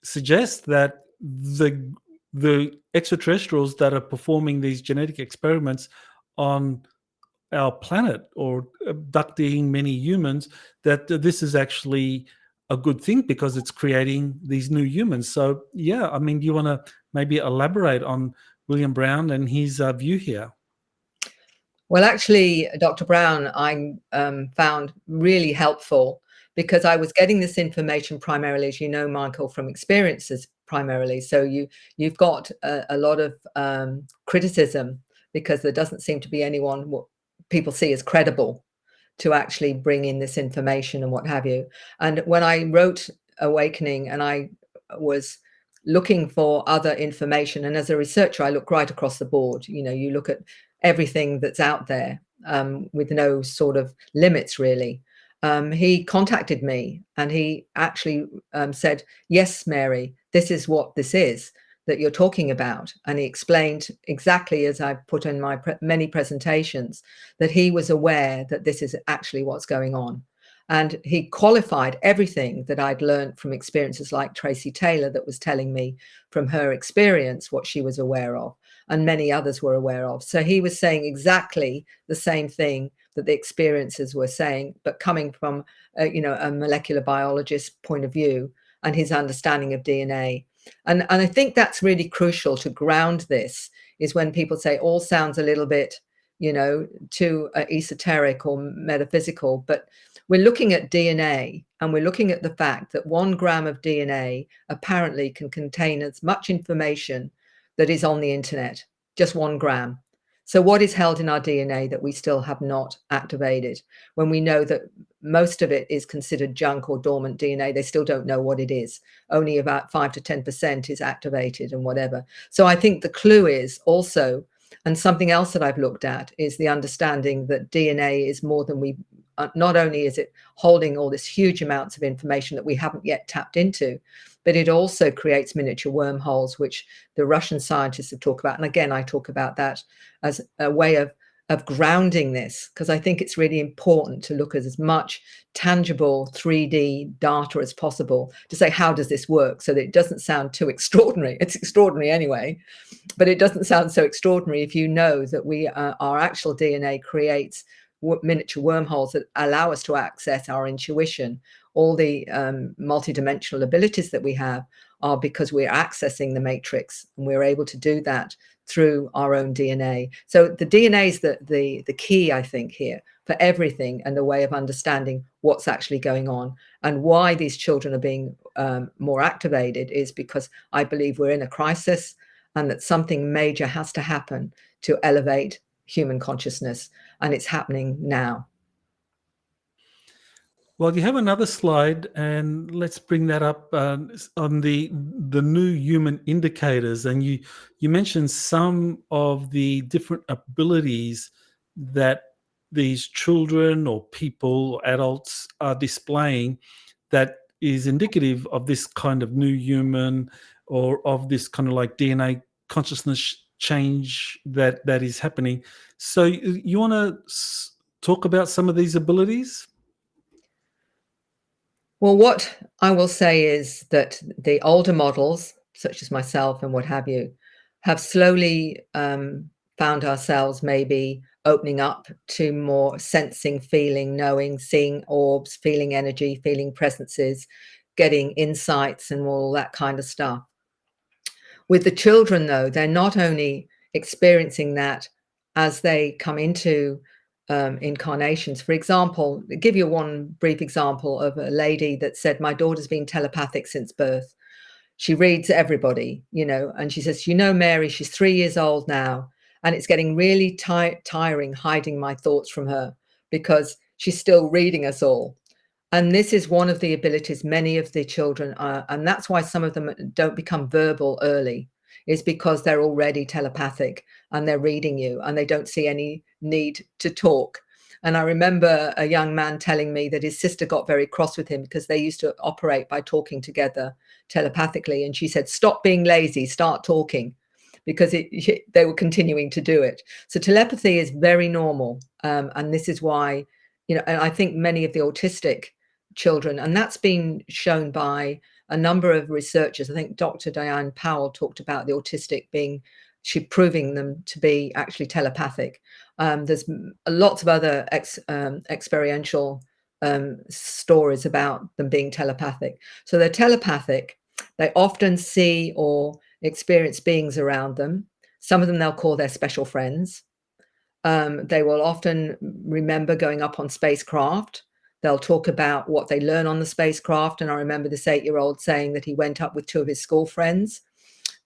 suggest that the extraterrestrials that are performing these genetic experiments on our planet or abducting many humans, that this is actually a good thing because it's creating these new humans. So yeah, I mean, do you want to maybe elaborate on William Brown and his view here? Well, actually, Dr. Brown, I found really helpful, because I was getting this information primarily, as you know, Michael, from experiences primarily. So you've got a lot of criticism, because there doesn't seem to be anyone what people see as credible to actually bring in this information and what have you. And when I wrote Awakening, and I was looking for other information, and as a researcher, I look right across the board. You look at everything that's out there with no sort of limits, really. He contacted me, and he actually said, "Yes, Mary, this is what this is that you're talking about." And he explained exactly, as I put in my many presentations, that he was aware that this is actually what's going on. And he qualified everything that I'd learned from experiences like Tracy Taylor, that was telling me from her experience what she was aware of. and many others were aware of. So he was saying exactly the same thing that the experiencers were saying, but coming from a molecular biologist point of view and his understanding of DNA. And I think that's really crucial to ground this, is when people say all sounds a little bit, too esoteric or metaphysical, but we're looking at DNA, and we're looking at the fact that 1 gram of DNA apparently can contain as much information that is on the internet, just 1 gram. So what is held in our DNA that we still have not activated, when we know that most of it is considered junk or dormant DNA? They still don't know what it is. Only about 5 to 10% is activated and whatever. So I think the clue is also, and something else that I've looked at, is the understanding that DNA is more than not only is it holding all this huge amounts of information that we haven't yet tapped into, but it also creates miniature wormholes, which the Russian scientists have talked about. And again, I talk about that as a way of grounding this, because I think it's really important to look at as much tangible 3D data as possible to say, how does this work? So that it doesn't sound too extraordinary. It's extraordinary anyway, but it doesn't sound so extraordinary if you know that our actual DNA creates miniature wormholes that allow us to access our intuition. All the multidimensional abilities that we have are because we're accessing the matrix, and we're able to do that through our own DNA. So the DNA is the key, I think, here for everything, and the way of understanding what's actually going on. And why these children are being more activated is because I believe we're in a crisis, and that something major has to happen to elevate human consciousness, and it's happening now. Well, you have another slide, and let's bring that up on the new human indicators. And you mentioned some of the different abilities that these children or people or adults are displaying that is indicative of this kind of new human, or of this kind of like DNA consciousness change that is happening. So you want to talk about some of these abilities? Well, what I will say is that the older models, such as myself and what have you, have slowly found ourselves maybe opening up to more sensing, feeling, knowing, seeing orbs, feeling energy, feeling presences, getting insights and all that kind of stuff. With the children, though, they're not only experiencing that as they come into incarnations. For example, I'll give you one brief example of a lady that said, my daughter's been telepathic since birth. She reads everybody, and she says, Mary, she's 3 years old now, and it's getting really tiring hiding my thoughts from her, because she's still reading us all. And this is one of the abilities many of the children are, and that's why some of them don't become verbal early, is because they're already telepathic and they're reading you, and they don't see any need to talk. And I remember a young man telling me that his sister got very cross with him because they used to operate by talking together telepathically. And she said, stop being lazy, start talking, because they were continuing to do it. So telepathy is very normal. And this is why, and I think many of the autistic children, and that's been shown by a number of researchers. I think Dr. Diane Powell talked about the autistic proving them to be actually telepathic. There's lots of other experiential stories about them being telepathic. So they're telepathic. They often see or experience beings around them. Some of them they'll call their special friends. They will often remember going up on spacecraft. They'll talk about what they learn on the spacecraft. And I remember this 8-year-old saying that he went up with 2 of his school friends.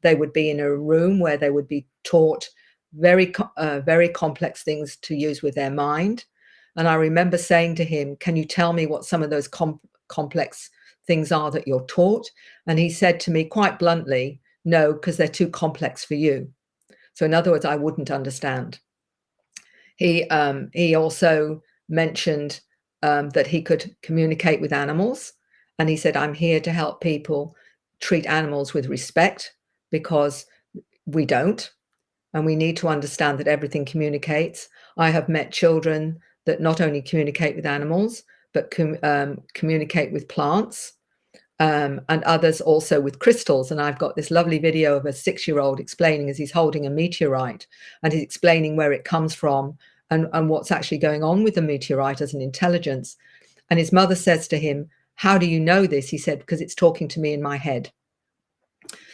They would be in a room where they would be taught very complex things to use with their mind. And I remember saying to him, can you tell me what some of those complex things are that you're taught? And he said to me quite bluntly, no, because they're too complex for you. So in other words, I wouldn't understand. He also mentioned that he could communicate with animals. And he said, I'm here to help people treat animals with respect, because we don't. And we need to understand that everything communicates. I have met children that not only communicate with animals, but communicate with plants. and others also with crystals. And I've got this lovely video of a 6-year-old explaining as he's holding a meteorite, and he's explaining where it comes from and what's actually going on with the meteorite as an intelligence. And his mother says to him, "How do you know this?" He said, "Because it's talking to me in my head."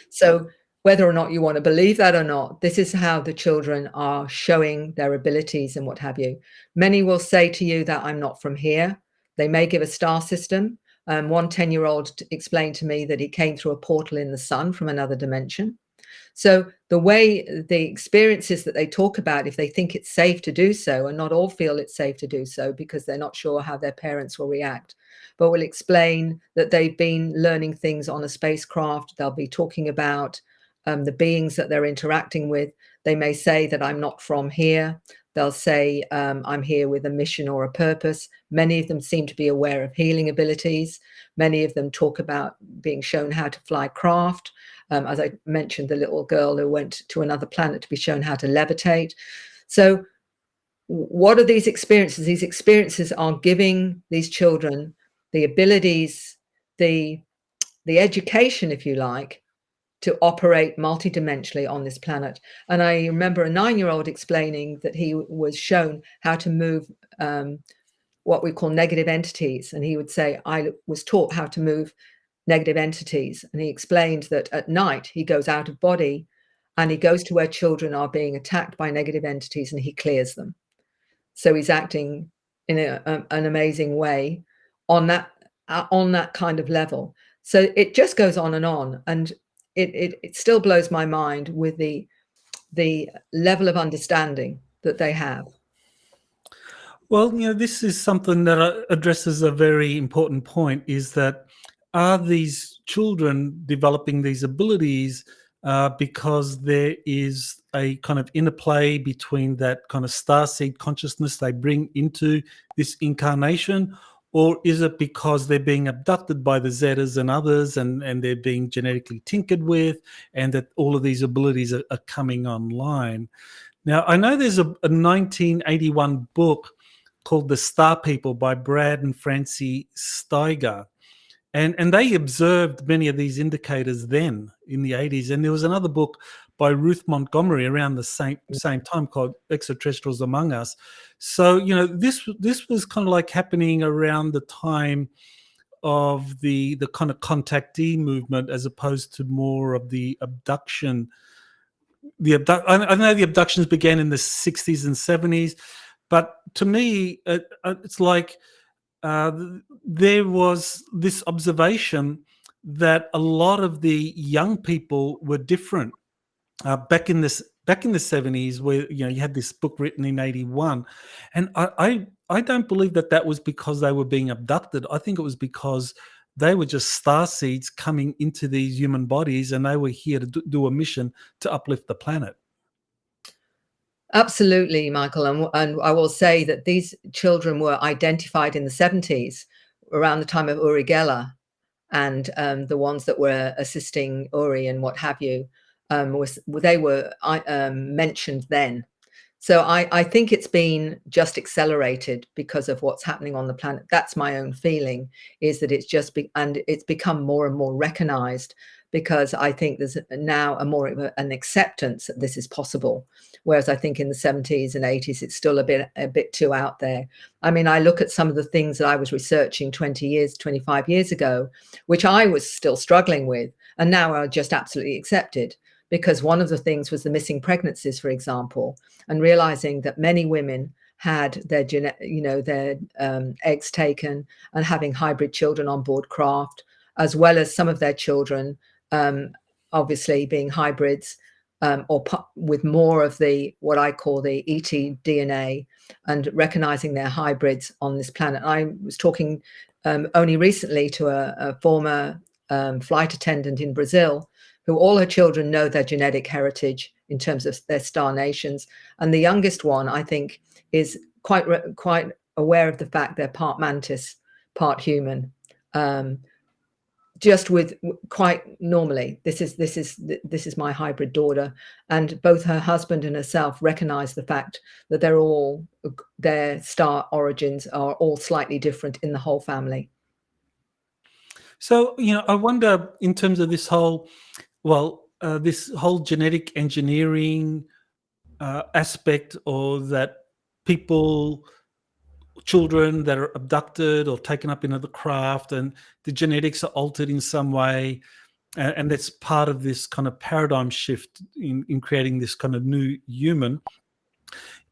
So whether or not you want to believe that or not, this is how the children are showing their abilities and what have you. Many will say to you that I'm not from here. They may give a star system. One 10-year-old explained to me that he came through a portal in the sun from another dimension. So the way the experiences that they talk about, if they think it's safe to do so, and not all feel it's safe to do so because they're not sure how their parents will react, but will explain that they've been learning things on a spacecraft. They'll be talking about the beings that they're interacting with. They may say that I'm not from here. They'll say I'm here with a mission or a purpose. Many of them seem to be aware of healing abilities. Many of them talk about being shown how to fly craft. As I mentioned, the little girl who went to another planet to be shown how to levitate. So what are these experiences? These experiences are giving these children the abilities, the education, if you like, to operate multidimensionally on this planet. And I remember a 9-year-old explaining that he was shown how to move what we call negative entities. And he would say, I was taught how to move negative entities. And he explained that at night he goes out of body and he goes to where children are being attacked by negative entities and he clears them. So he's acting in an amazing way on that kind of level. So it just goes on, and it still blows my mind with the level of understanding that they have. Well, this is something that addresses a very important point, is that are these children developing these abilities because there is a kind of interplay between that kind of starseed consciousness they bring into this incarnation, or is it because they're being abducted by the Zetas and others and they're being genetically tinkered with, and that all of these abilities are coming online? Now, I know there's a 1981 book called The Star People by Brad and Francie Steiger. And they observed many of these indicators then in the 80s. And there was another book by Ruth Montgomery around the same time called Extraterrestrials Among Us. So, this was kind of like happening around the time of the kind of contactee movement, as opposed to more of the abduction. I know the abductions began in the 60s and 70s, but to me, it's like there was this observation that a lot of the young people were different back in the 70s, where you had this book written in 81, and I don't believe that was because they were being abducted. I think it was because they were just star seeds coming into these human bodies, and they were here to do a mission to uplift the planet. Absolutely, Michael. And I will say that these children were identified in the 70s, around the time of Uri Geller, and the ones that were assisting Uri and what have you, they were mentioned then. So I think it's been just accelerated because of what's happening on the planet. That's my own feeling, is that it's become more and more recognized, because I think there's now an acceptance that this is possible. Whereas I think in the 70s and 80s, it's still a bit too out there. I mean, I look at some of the things that I was researching 25 years ago, which I was still struggling with, and now are just absolutely accepted. Because one of the things was the missing pregnancies, for example, and realizing that many women had their eggs taken and having hybrid children on board craft, as well as some of their children obviously being hybrids, or with more of what I call the ET DNA, and recognizing their hybrids on this planet. I was talking only recently to a former flight attendant in Brazil, who all her children know their genetic heritage in terms of their star nations. And the youngest one, I think, is quite aware of the fact they're part mantis, part human. Just with quite normally, this is my hybrid daughter, and both her husband and herself recognize the fact that their star origins are all slightly different in the whole family. So, I wonder in terms of this whole genetic engineering aspect, or that children that are abducted or taken up into the craft, and the genetics are altered in some way, and that's part of this kind of paradigm shift in creating this kind of new human.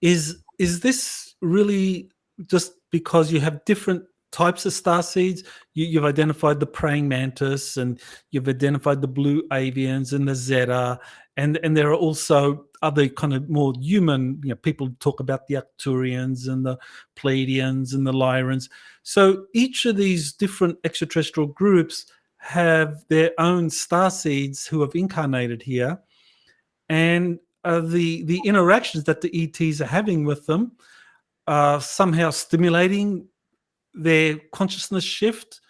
Is this really just because you have different types of star seeds? You've identified the praying mantis, and you've identified the blue avians and the zeta, and there are also other kind of more human, people talk about the Arcturians and the Pleiadians and the Lyrans. So each of these different extraterrestrial groups have their own star seeds who have incarnated here, and the interactions that the ETs are having with them are somehow stimulating their consciousness shift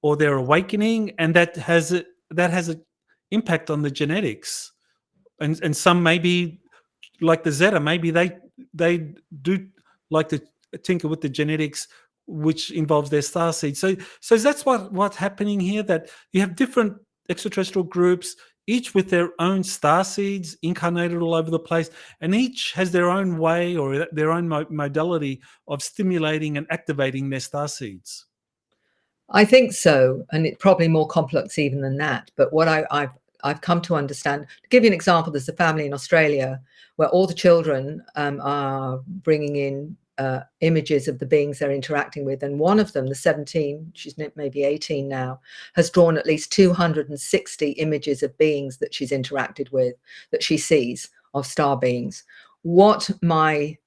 or their awakening, and that has an impact on the genetics. And some, maybe like the Zeta, maybe they do like to tinker with the genetics, which involves their star seed. So that's what's happening here, that you have different extraterrestrial groups, each with their own star seeds incarnated all over the place, and each has their own way or their own modality of stimulating and activating their star seeds. I think so, and it's probably more complex even than that. But what I've come to understand, to give you an example, there's a family in Australia where all the children are bringing in images of the beings they're interacting with, and one of them, the 17, she's maybe 18 now, has drawn at least 260 images of beings that she's interacted with, that she sees, of star beings. And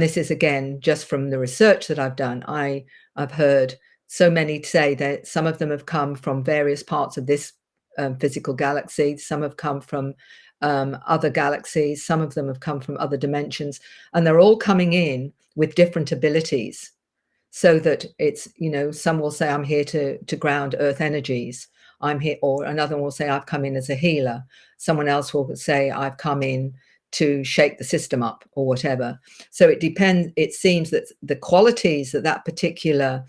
this is again just from the research that I've done, I've heard so many say that some of them have come from various parts of this physical galaxy, some have come from other galaxies, some of them have come from other dimensions, and they're all coming in with different abilities. So that it's, some will say, I'm here to ground earth energies, I'm here, or another one will say, I've come in as a healer. Someone else will say, I've come in to shake the system up, or whatever. So it depends. It seems that the qualities that particular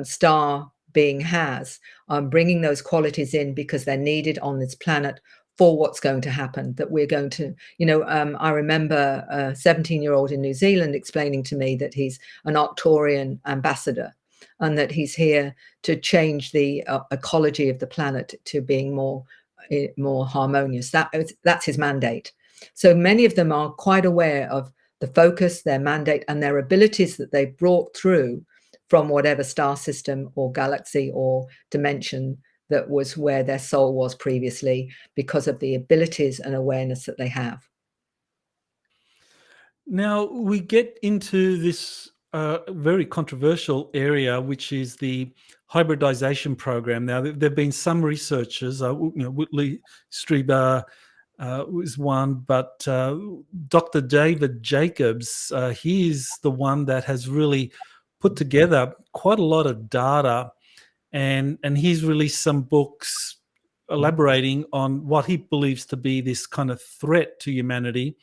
star being has, bringing those qualities in because they're needed on this planet for what's going to happen, that we're going to, I remember a 17-year-old in New Zealand explaining to me that he's an Arcturian ambassador, and that he's here to change the ecology of the planet to being more harmonious. That's his mandate. So many of them are quite aware of the focus, their mandate, and their abilities that they brought through from whatever star system or galaxy or dimension that was where their soul was previously, because of the abilities and awareness that they have. Now we get into this very controversial area, which is the hybridization program. Now there have been some researchers, Whitley Streiber was one, but Dr. David Jacobs, he's the one that has really put together quite a lot of data, and he's released some books elaborating on what he believes to be this kind of threat to humanity,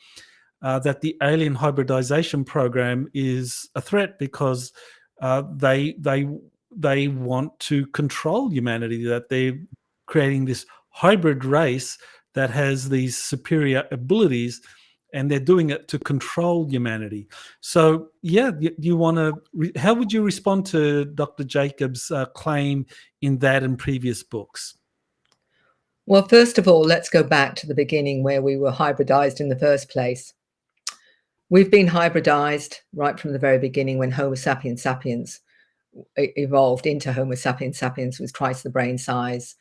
that the alien hybridization program is a threat because they want to control humanity, that they're creating this hybrid race that has these superior abilities, and they're doing it to control humanity. So, yeah, you want to? How would you respond to Dr. Jacobs' claim in that and previous books? Well, first of all, let's go back to the beginning where we were hybridized in the first place. We've been hybridized right from the very beginning, when Homo sapiens sapiens evolved into Homo sapiens sapiens with twice the brain size,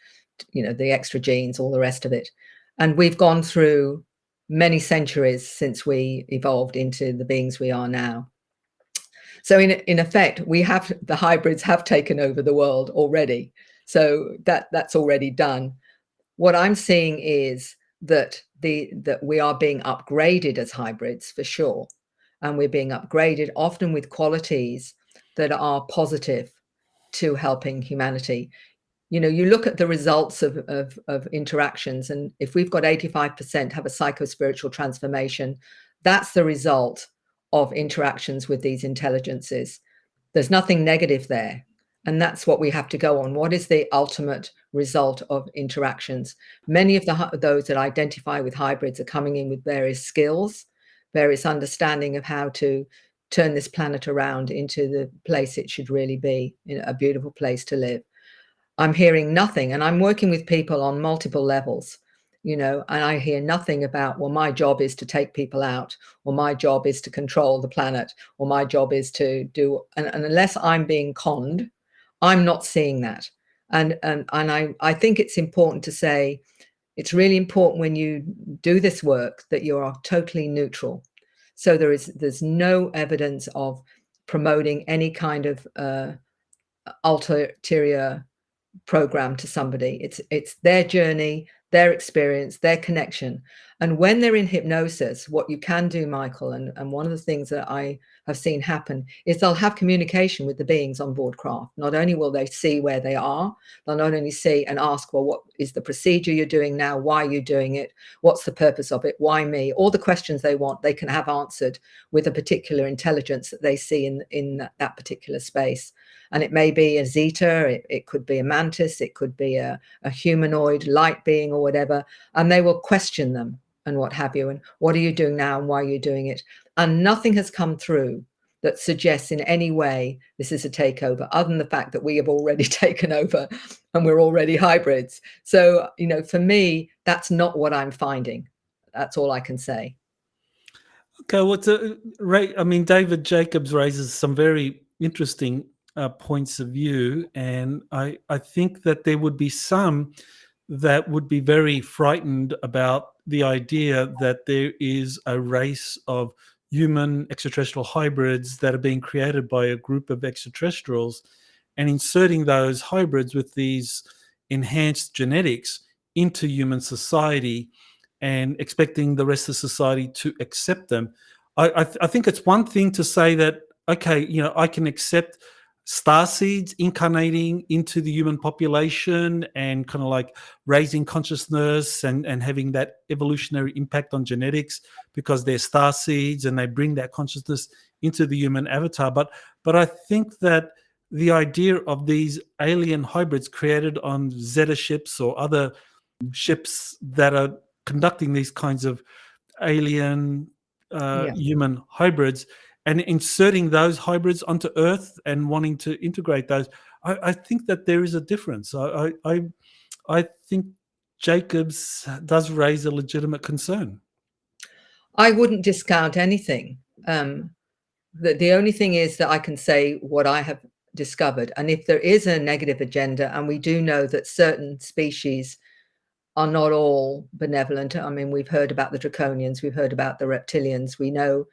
the extra genes, all the rest of it. And we've gone through many centuries since we evolved into the beings we are now. So in effect, the hybrids have taken over the world already. So that's already done. What I'm seeing is that we are being upgraded as hybrids, for sure. And we're being upgraded often with qualities that are positive to helping humanity. You look at the results of interactions, and if we've got 85% have a psychospiritual transformation, that's the result of interactions with these intelligences. There's nothing negative there. And that's what we have to go on. What is the ultimate result of interactions? Many of those that identify with hybrids are coming in with various skills, various understanding of how to turn this planet around into the place it should really be, a beautiful place to live. I'm hearing nothing, and I'm working with people on multiple levels, and I hear nothing about, well, my job is to take people out, or my job is to control the planet, or my job is to do, and unless I'm being conned, I'm not seeing that. And I think it's important to say, it's really important when you do this work that you are totally neutral. So there's no evidence of promoting any kind of ulterior program to somebody. It's their journey, their experience, their connection. And when they're in hypnosis, what you can do, Michael, and one of the things that I have seen happen is they'll have communication with the beings on board craft. Not only will they see where they are, they'll not only see and ask, well, what is the procedure you're doing now? Why are you doing it? What's the purpose of it? Why me? All the questions they want, they can have answered with a particular intelligence that they see in that particular space. And it may be a zeta, it could be a mantis, it could be a humanoid light being or whatever, and they will question them and what have you, and what are you doing now and why are you doing it? And nothing has come through that suggests in any way this is a takeover, other than the fact that we have already taken over and we're already hybrids. So, for me, that's not what I'm finding. That's all I can say. Okay, well, David Jacobs raises some very interesting points of view, and I think that there would be some that would be very frightened about the idea that there is a race of human extraterrestrial hybrids that are being created by a group of extraterrestrials and inserting those hybrids with these enhanced genetics into human society and expecting the rest of society to accept them. I think it's one thing to say that, okay, I can accept star seeds incarnating into the human population and kind of like raising consciousness and having that evolutionary impact on genetics because they're star seeds and they bring that consciousness into the human avatar. But I think that the idea of these alien hybrids created on Zeta ships or other ships that are conducting these kinds of alien human hybrids and inserting those hybrids onto Earth and wanting to integrate those, I think that there is a difference. I think Jacobs does raise a legitimate concern. I wouldn't discount anything. The only thing is that I can say what I have discovered. And if there is a negative agenda, and we do know that certain species are not all benevolent. I mean, we've heard about the draconians, we've heard about the reptilians. We know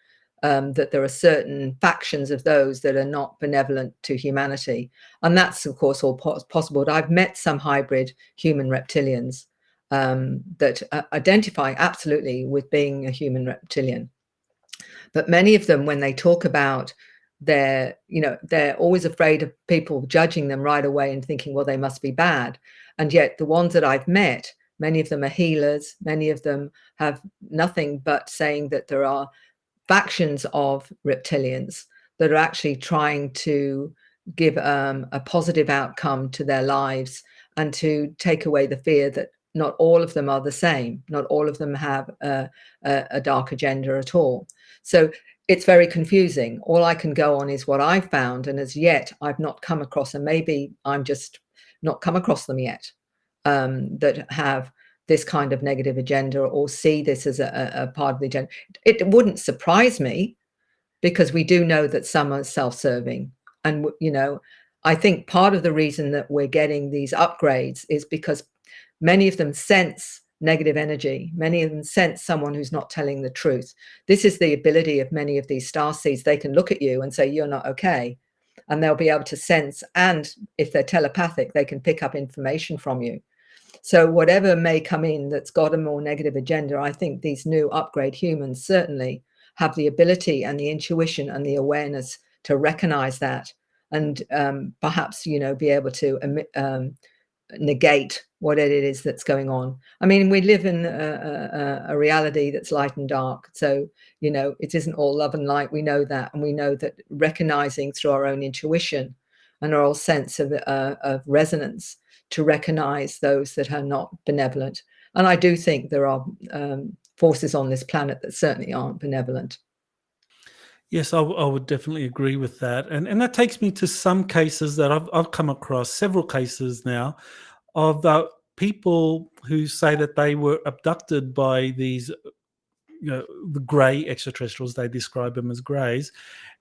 that there are certain factions of those that are not benevolent to humanity. And that's, of course, all possible. But I've met some hybrid human reptilians that identify absolutely with being a human reptilian. But many of them, when they talk about they're always afraid of people judging them right away and thinking, well, they must be bad. And yet the ones that I've met, many of them are healers. Many of them have nothing but saying that there are factions of reptilians that are actually trying to give a positive outcome to their lives and to take away the fear that not all of them are the same. Not all of them have a dark agenda at all. So it's very confusing. All I can go on is what I found, and as yet I've not come across, and maybe I'm just not come across them yet, that have this kind of negative agenda or see this as a part of the agenda. It wouldn't surprise me, because we do know that some are self-serving. And, I think part of the reason that we're getting these upgrades is because many of them sense negative energy. Many of them sense someone who's not telling the truth. This is the ability of many of these star seeds. They can look at you and say, you're not okay. And they'll be able to sense. And if they're telepathic, they can pick up information from you. So whatever may come in that's got a more negative agenda, I think these new upgrade humans certainly have the ability and the intuition and the awareness to recognize that and perhaps, be able to negate what it is that's going on. I mean, we live in a reality that's light and dark. So, it isn't all love and light. We know that. And we know that recognizing through our own intuition an oral sense of resonance to recognize those that are not benevolent. And I do think there are forces on this planet that certainly aren't benevolent. Yes, I would definitely agree with that. And that takes me to some cases that I've come across, several cases now, of people who say that they were abducted by these, the grey extraterrestrials. They describe them as greys,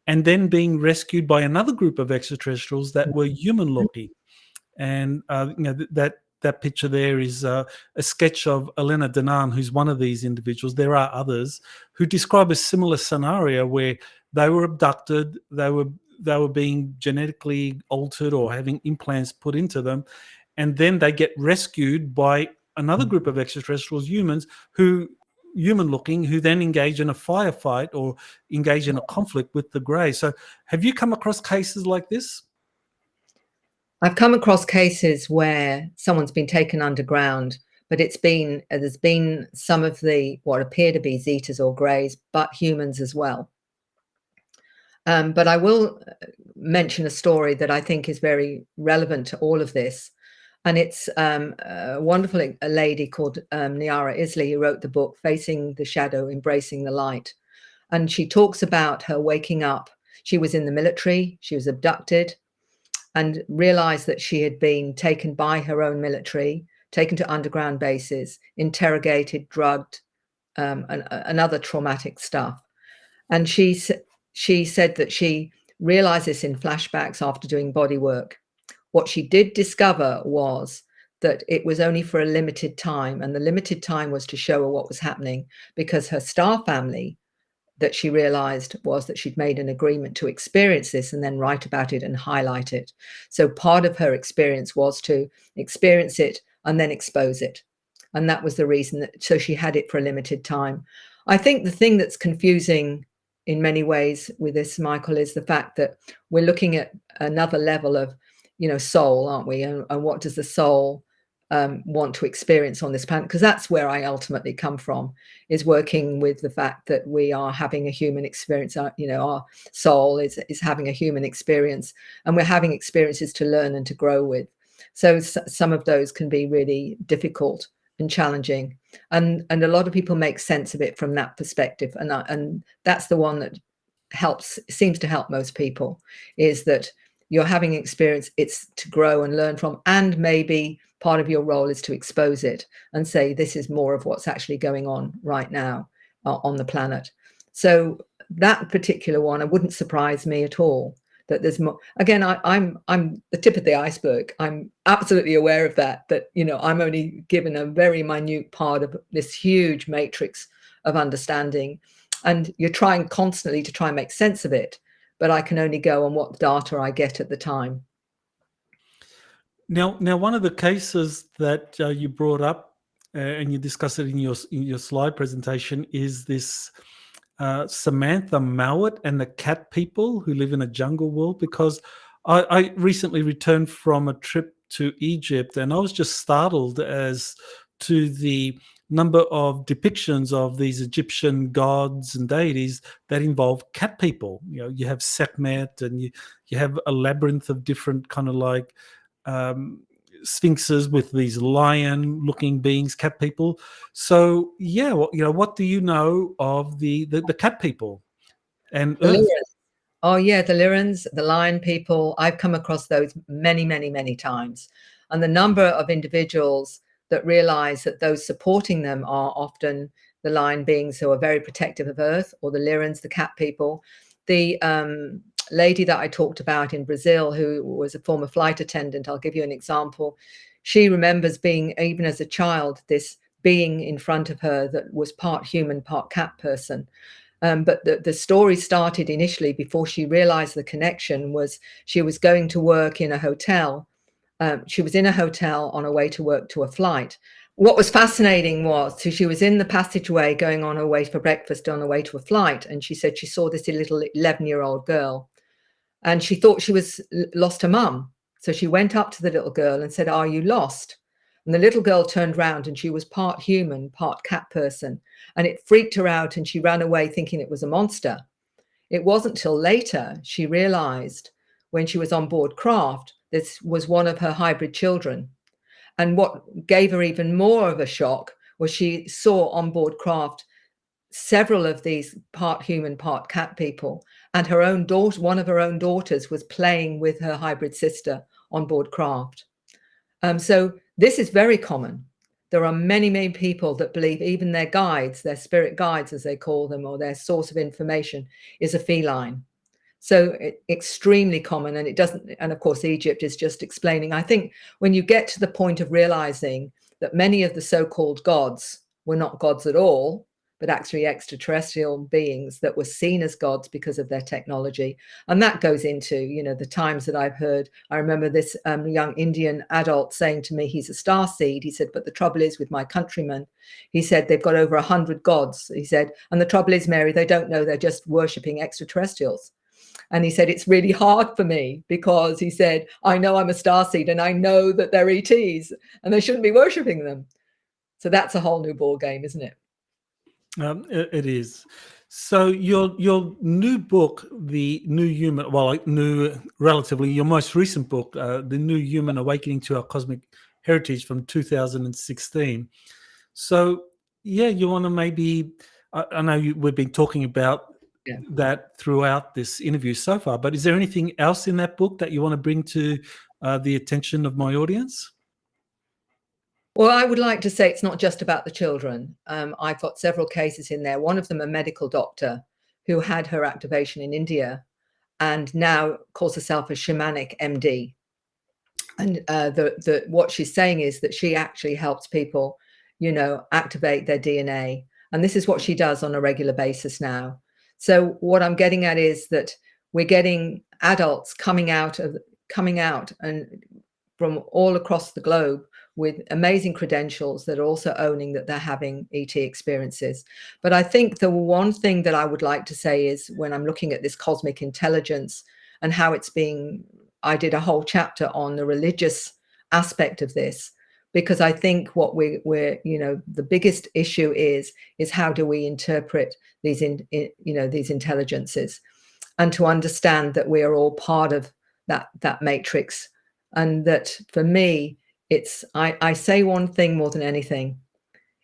and then being rescued by another group of extraterrestrials that were human-looking. And that picture there is a sketch of Elena Danan, who's one of these individuals. There are others who describe a similar scenario where they were abducted, they were being genetically altered or having implants put into them, and then they get rescued by another group of extraterrestrials, human looking, who then engage in a firefight or engage in a conflict with the grey. So have you come across cases like this? I've come across cases where someone's been taken underground, but there's been some of the what appear to be Zetas or Greys, but humans as well. But I will mention a story that I think is very relevant to all of this. And it's a wonderful lady called Niara Isley, who wrote the book, Facing the Shadow, Embracing the Light. And she talks about her waking up. She was in the military, she was abducted, and realized that she had been taken by her own military, taken to underground bases, interrogated, drugged, and other traumatic stuff. And she said that she realized this in flashbacks after doing body work. What she did discover was that it was only for a limited time, and the limited time was to show her what was happening, because her star family, that she realized, was that she'd made an agreement to experience this and then write about it and highlight it. So part of her experience was to experience it and then expose it. And that was the reason so she had it for a limited time. I think the thing that's confusing in many ways with this, Michael, is the fact that we're looking at another level of, soul, aren't we? And what does the soul want to experience on this planet? Because that's where I ultimately come from, is working with the fact that we are having a human experience. Our soul is having a human experience, and we're having experiences to learn and to grow with. So some of those can be really difficult and challenging, and a lot of people make sense of it from that perspective. And that's the one that seems to help most people, is that you're having experience, it's to grow and learn from, and maybe part of your role is to expose it and say, this is more of what's actually going on right now on the planet. So that particular one, it wouldn't surprise me at all that there's more. Again, I'm the tip of the iceberg. I'm absolutely aware of that I'm only given a very minute part of this huge matrix of understanding, and you're trying constantly to try and make sense of it, but I can only go on what data I get at the time. Now, one of the cases that you brought up and you discussed it in your slide presentation is this Samantha Mowat and the cat people who live in a jungle world. Because I recently returned from a trip to Egypt, and I was just startled as to the number of depictions of these Egyptian gods and deities that involve cat people. You have Sekhmet, and you have a labyrinth of different kind of like sphinxes with these lion-looking beings, cat people. So yeah, what do you know of the cat people and Earth? Oh yeah, the Lyrans, the lion people. I've come across those many, many, many times, and the number of individuals that realize that those supporting them are often the lion beings who are very protective of Earth, or the Lyrans, the cat people. The lady that I talked about in Brazil, who was a former flight attendant, I'll give you an example. She remembers being, even as a child, this being in front of her that was part human, part cat person. But the story started initially, before she realized the connection, was she was going to work in a hotel. She was in a hotel on her way to work to a flight. What was fascinating was, so she was in the passageway going on her way for breakfast on her way to a flight, and she said she saw this little 11-year-old girl, and she thought she was lost her mum. So she went up to the little girl and said, "Are you lost?" And the little girl turned around, and she was part human, part cat person, and it freaked her out, and she ran away thinking it was a monster. It wasn't till later she realized when she was on board craft, this was one of her hybrid children. And what gave her even more of a shock was she saw on board craft several of these part human, part cat people, and her own daughter, one of her own daughters, was playing with her hybrid sister on board craft. So this is very common. There are many, many people that believe even their guides, their spirit guides, as they call them, or their source of information is a feline. So extremely common, and it doesn't, and of course, Egypt is just explaining. I think when you get to the point of realizing that many of the so-called gods were not gods at all, but actually extraterrestrial beings that were seen as gods because of their technology. And that goes into, you know, the times that I've heard. I remember this young Indian adult saying to me, he's a starseed. He said, but the trouble is with my countrymen, he said, they've got over 100 gods. He said, and the trouble is, Mary, they don't know they're just worshipping extraterrestrials. And he said, it's really hard for me because he said, I know I'm a starseed and I know that they're ETs and they shouldn't be worshipping them. So that's a whole new ball game, isn't it? It is. So your new book, The New Human, well, new, relatively, your most recent book, The New Human Awakening to Our Cosmic Heritage from 2016. So, yeah, you want to maybe, I know we've been talking about that throughout this interview so far, but is there anything else in that book that you want to bring to the attention of my audience? Well, I would like to say it's not just about the children. I've got several cases in there. One of them, a medical doctor who had her activation in India and now calls herself a shamanic MD. And what she's saying is that she actually helps people, you know, activate their DNA. And this is what she does on a regular basis now. So what I'm getting at is that we're getting adults coming out and from all across the globe with amazing credentials that are also owning that they're having ET experiences. But I think the one thing that I would like to say is when I'm looking at this cosmic intelligence and how it's being, I did a whole chapter on the religious aspect of this, because I think what we're you know, the biggest issue is how do we interpret these, these intelligences, and to understand that we are all part of that matrix. And that for me, it's, I say one thing more than anything.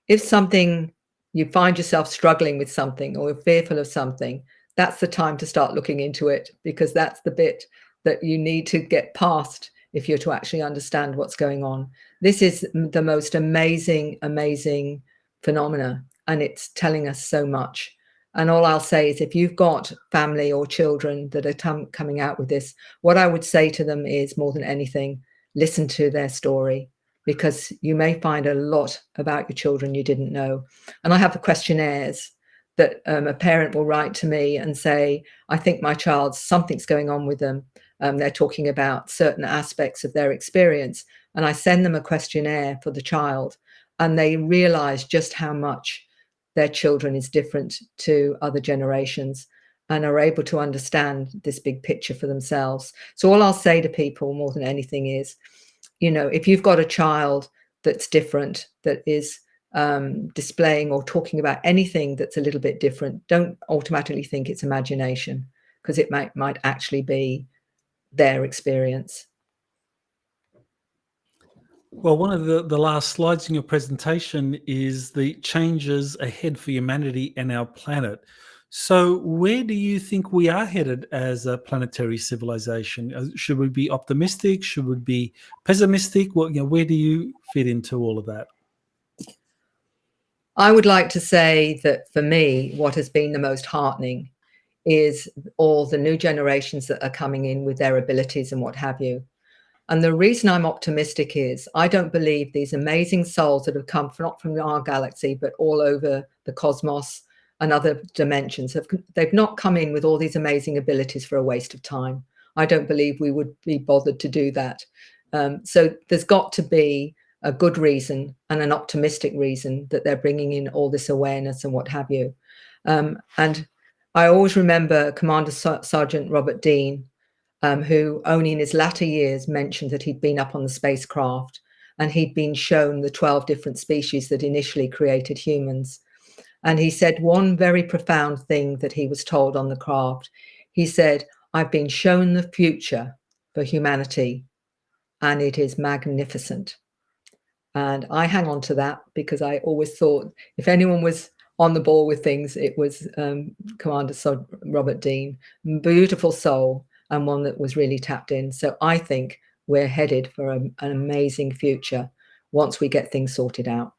If something, you find yourself struggling with something or fearful of something, that's the time to start looking into it, because that's the bit that you need to get past if you're to actually understand what's going on. This is the most amazing, amazing phenomena, and it's telling us so much. And all I'll say is if you've got family or children that are coming out with this, what I would say to them is, more than anything, listen to their story, because you may find a lot about your children you didn't know. And I have the questionnaires that a parent will write to me and say, I think my child's, something's going on with them. They're talking about certain aspects of their experience. And I send them a questionnaire for the child, and they realize just how much their children is different to other generations and are able to understand this big picture for themselves. So all I'll say to people more than anything is, you know, if you've got a child that's different, that is displaying or talking about anything that's a little bit different, don't automatically think it's imagination, because it might actually be their experience. Well, one of the last slides in your presentation is the changes ahead for humanity and our planet. So where do you think we are headed as a planetary civilization? Should we be optimistic? Should we be pessimistic? Well, you know, where do you fit into all of that? I would like to say that for me, what has been the most heartening is all the new generations that are coming in with their abilities and what have you. And the reason I'm optimistic is I don't believe these amazing souls that have come not from our galaxy, but all over the cosmos and other dimensions, they've not come in with all these amazing abilities for a waste of time. I don't believe we would be bothered to do that. So there's got to be a good reason and an optimistic reason that they're bringing in all this awareness and what have you. And I always remember Commander Sergeant Robert Dean, who only in his latter years mentioned that he'd been up on the spacecraft and he'd been shown the 12 different species that initially created humans. And he said one very profound thing that he was told on the craft. He said, I've been shown the future, for humanity, and it is magnificent. And I hang on to that because I always thought if anyone was on the ball with things, it was Commander Sir Robert Dean. Beautiful soul, and one that was really tapped in. So I think we're headed for an amazing future once we get things sorted out.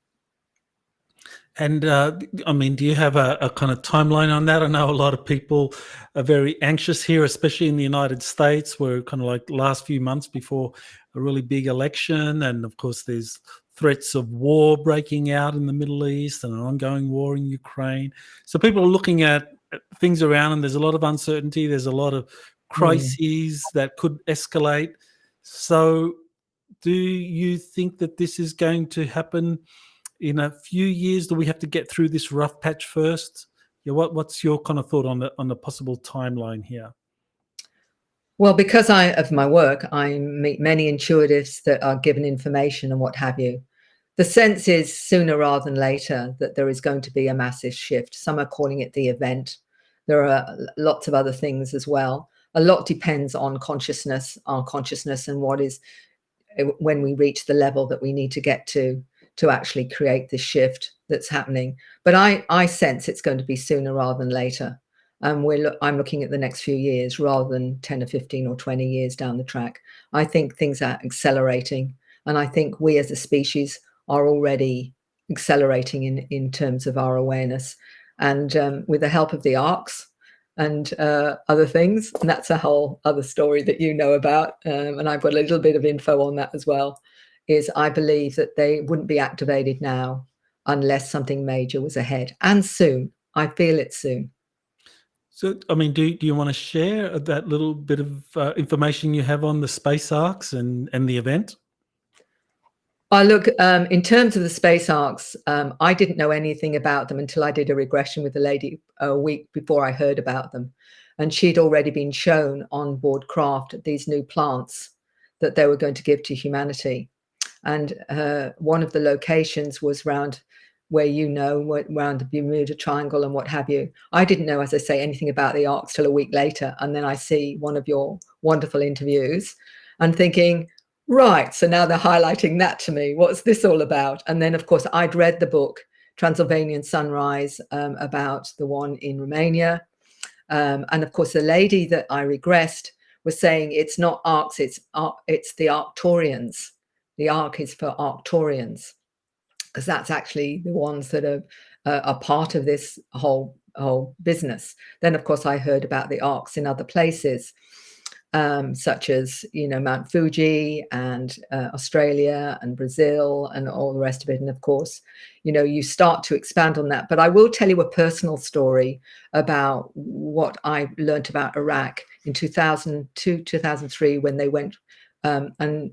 And I mean, do you have a kind of timeline on that? I know a lot of people are very anxious here, especially in the United States. We're kind of like last few months before a really big election. And of course, there's threats of war breaking out in the Middle East and an ongoing war in Ukraine. So people are looking at things around, and there's a lot of uncertainty. There's a lot of crises that could escalate. So do you think that this is going to happen in a few years? Do we have to get through this rough patch first? Yeah, what's your kind of thought on the possible timeline here? Well, because of my work, I meet many intuitives that are given information and what have you. The sense is sooner rather than later that there is going to be a massive shift. Some are calling it the event. There are lots of other things as well. A lot depends on consciousness, our consciousness, and what is when we reach the level that we need to get to actually create this shift that's happening. But I sense it's going to be sooner rather than later. I'm looking at the next few years rather than 10 or 15 or 20 years down the track. I think things are accelerating. And I think we as a species are already accelerating in terms of our awareness. And with the help of the Arks and other things, and that's a whole other story that you know about. And I've got a little bit of info on that as well, is I believe that they wouldn't be activated now unless something major was ahead. And soon. I feel it soon. So, I mean, do you want to share that little bit of information you have on the space arcs and the event? Look, in terms of the space arcs, I didn't know anything about them until I did a regression with a lady a week before I heard about them. And she'd already been shown on board craft these new plants that they were going to give to humanity. And one of the locations was around where, around the Bermuda Triangle and what have you. I didn't know, as I say, anything about the Arks till a week later. And then I see one of your wonderful interviews and thinking, right, so now they're highlighting that to me. What's this all about? And then, of course, I'd read the book, Transylvanian Sunrise, about the one in Romania. And of course, the lady that I regressed was saying it's not Arks, it's the Arcturians. The Ark is for Arcturians, because that's actually the ones that are part of this whole business. Then, of course, I heard about the Arks in other places, such as, Mount Fuji and Australia and Brazil and all the rest of it. And of course, you start to expand on that. But I will tell you a personal story about what I learned about Iraq in 2002, 2003, when they went, and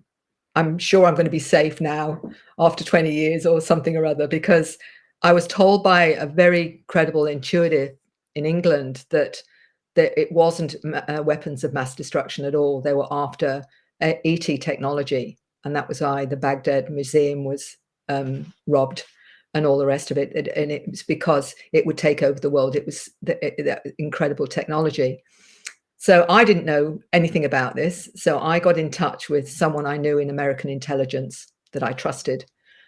I'm sure I'm going to be safe now after 20 years or something or other, because I was told by a very credible intuitive in England that it wasn't weapons of mass destruction at all. They were after ET technology. And that was why the Baghdad Museum was robbed and all the rest of it. And it was because it would take over the world. It was that incredible technology. So I didn't know anything about this. So I got in touch with someone I knew in American intelligence that I trusted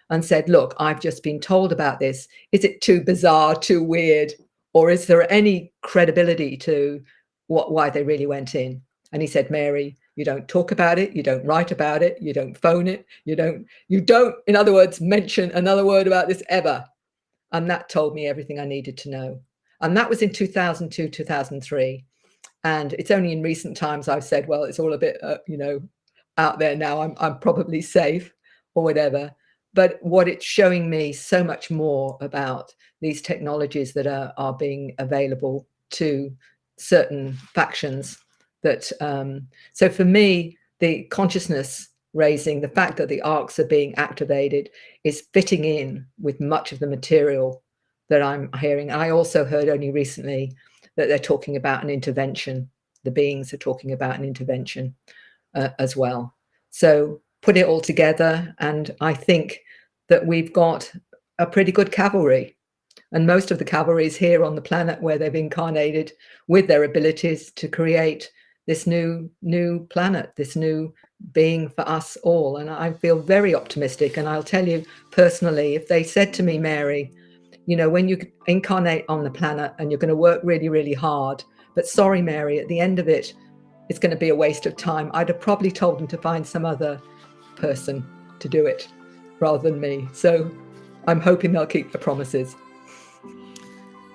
and said, look, I've just been told about this. Is it too bizarre, too weird? Or is there any credibility to why they really went in? And he said, Mary, you don't talk about it. You don't write about it. You don't phone it. You don't, in other words, mention another word about this ever. And that told me everything I needed to know. And that was in 2002, 2003. And it's only in recent times I've said, well, it's all a bit, out there now. I'm probably safe or whatever. But what it's showing me so much more about these technologies that are being available to certain factions that, so for me, the consciousness raising, the fact that the arcs are being activated is fitting in with much of the material that I'm hearing. I also heard only recently that they're talking about an intervention. The beings are talking about an intervention as well. So put it all together, and I think that we've got a pretty good cavalry. And most of the cavalry is here on the planet where they've incarnated with their abilities to create this new planet, this new being for us all. And I feel very optimistic. And I'll tell you personally, if they said to me, Mary, you know, when you incarnate on the planet and you're going to work really, really hard, but sorry, Mary, at the end of it, it's going to be a waste of time, I'd have probably told them to find some other person to do it rather than me. So I'm hoping they'll keep the promises.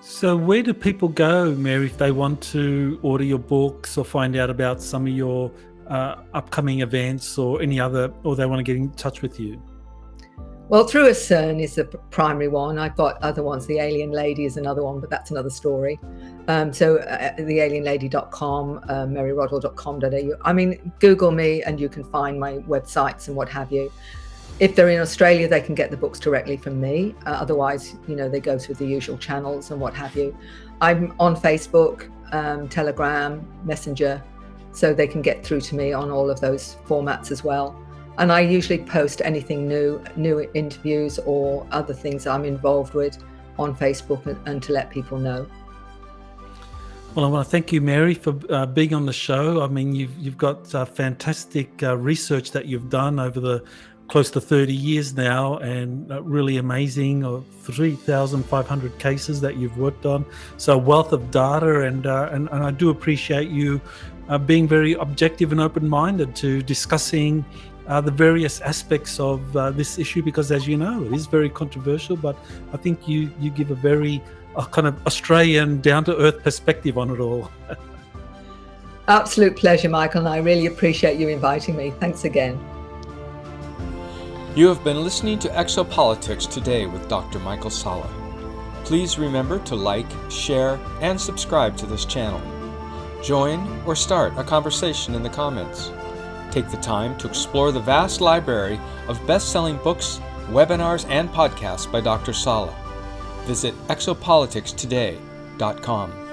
So where do people go, Mary, if they want to order your books or find out about some of your upcoming events or any other, or they want to get in touch with you? Well, through ACERN is the primary one. I've got other ones. The Alien Lady is another one, but that's another story. So thealienlady.com, maryrodwell.com.au. I mean, Google me and you can find my websites and what have you. If they're in Australia, they can get the books directly from me. Otherwise, you know, they go through the usual channels and what have you. I'm on Facebook, Telegram, Messenger, so they can get through to me on all of those formats as well. And I usually post anything new interviews or other things I'm involved with on Facebook and to let people know. Well, I want to thank you, Mary, for being on the show. I mean, you've got fantastic research that you've done over the close to 30 years now, and really amazing, 3,500 cases that you've worked on. So a wealth of data, and I do appreciate you being very objective and open-minded to discussing the various aspects of this issue, because as you know, it is very controversial, but I think you give a very kind of Australian down-to-earth perspective on it all. Absolute pleasure, Michael, and I really appreciate you inviting me. Thanks again. You have been listening to Exopolitics today with Dr. Michael Salla. Please remember to like, share, and subscribe to this channel. Join or start a conversation in the comments. Take the time to explore the vast library of best-selling books, webinars, and podcasts by Dr. Salla. Visit exopoliticstoday.com.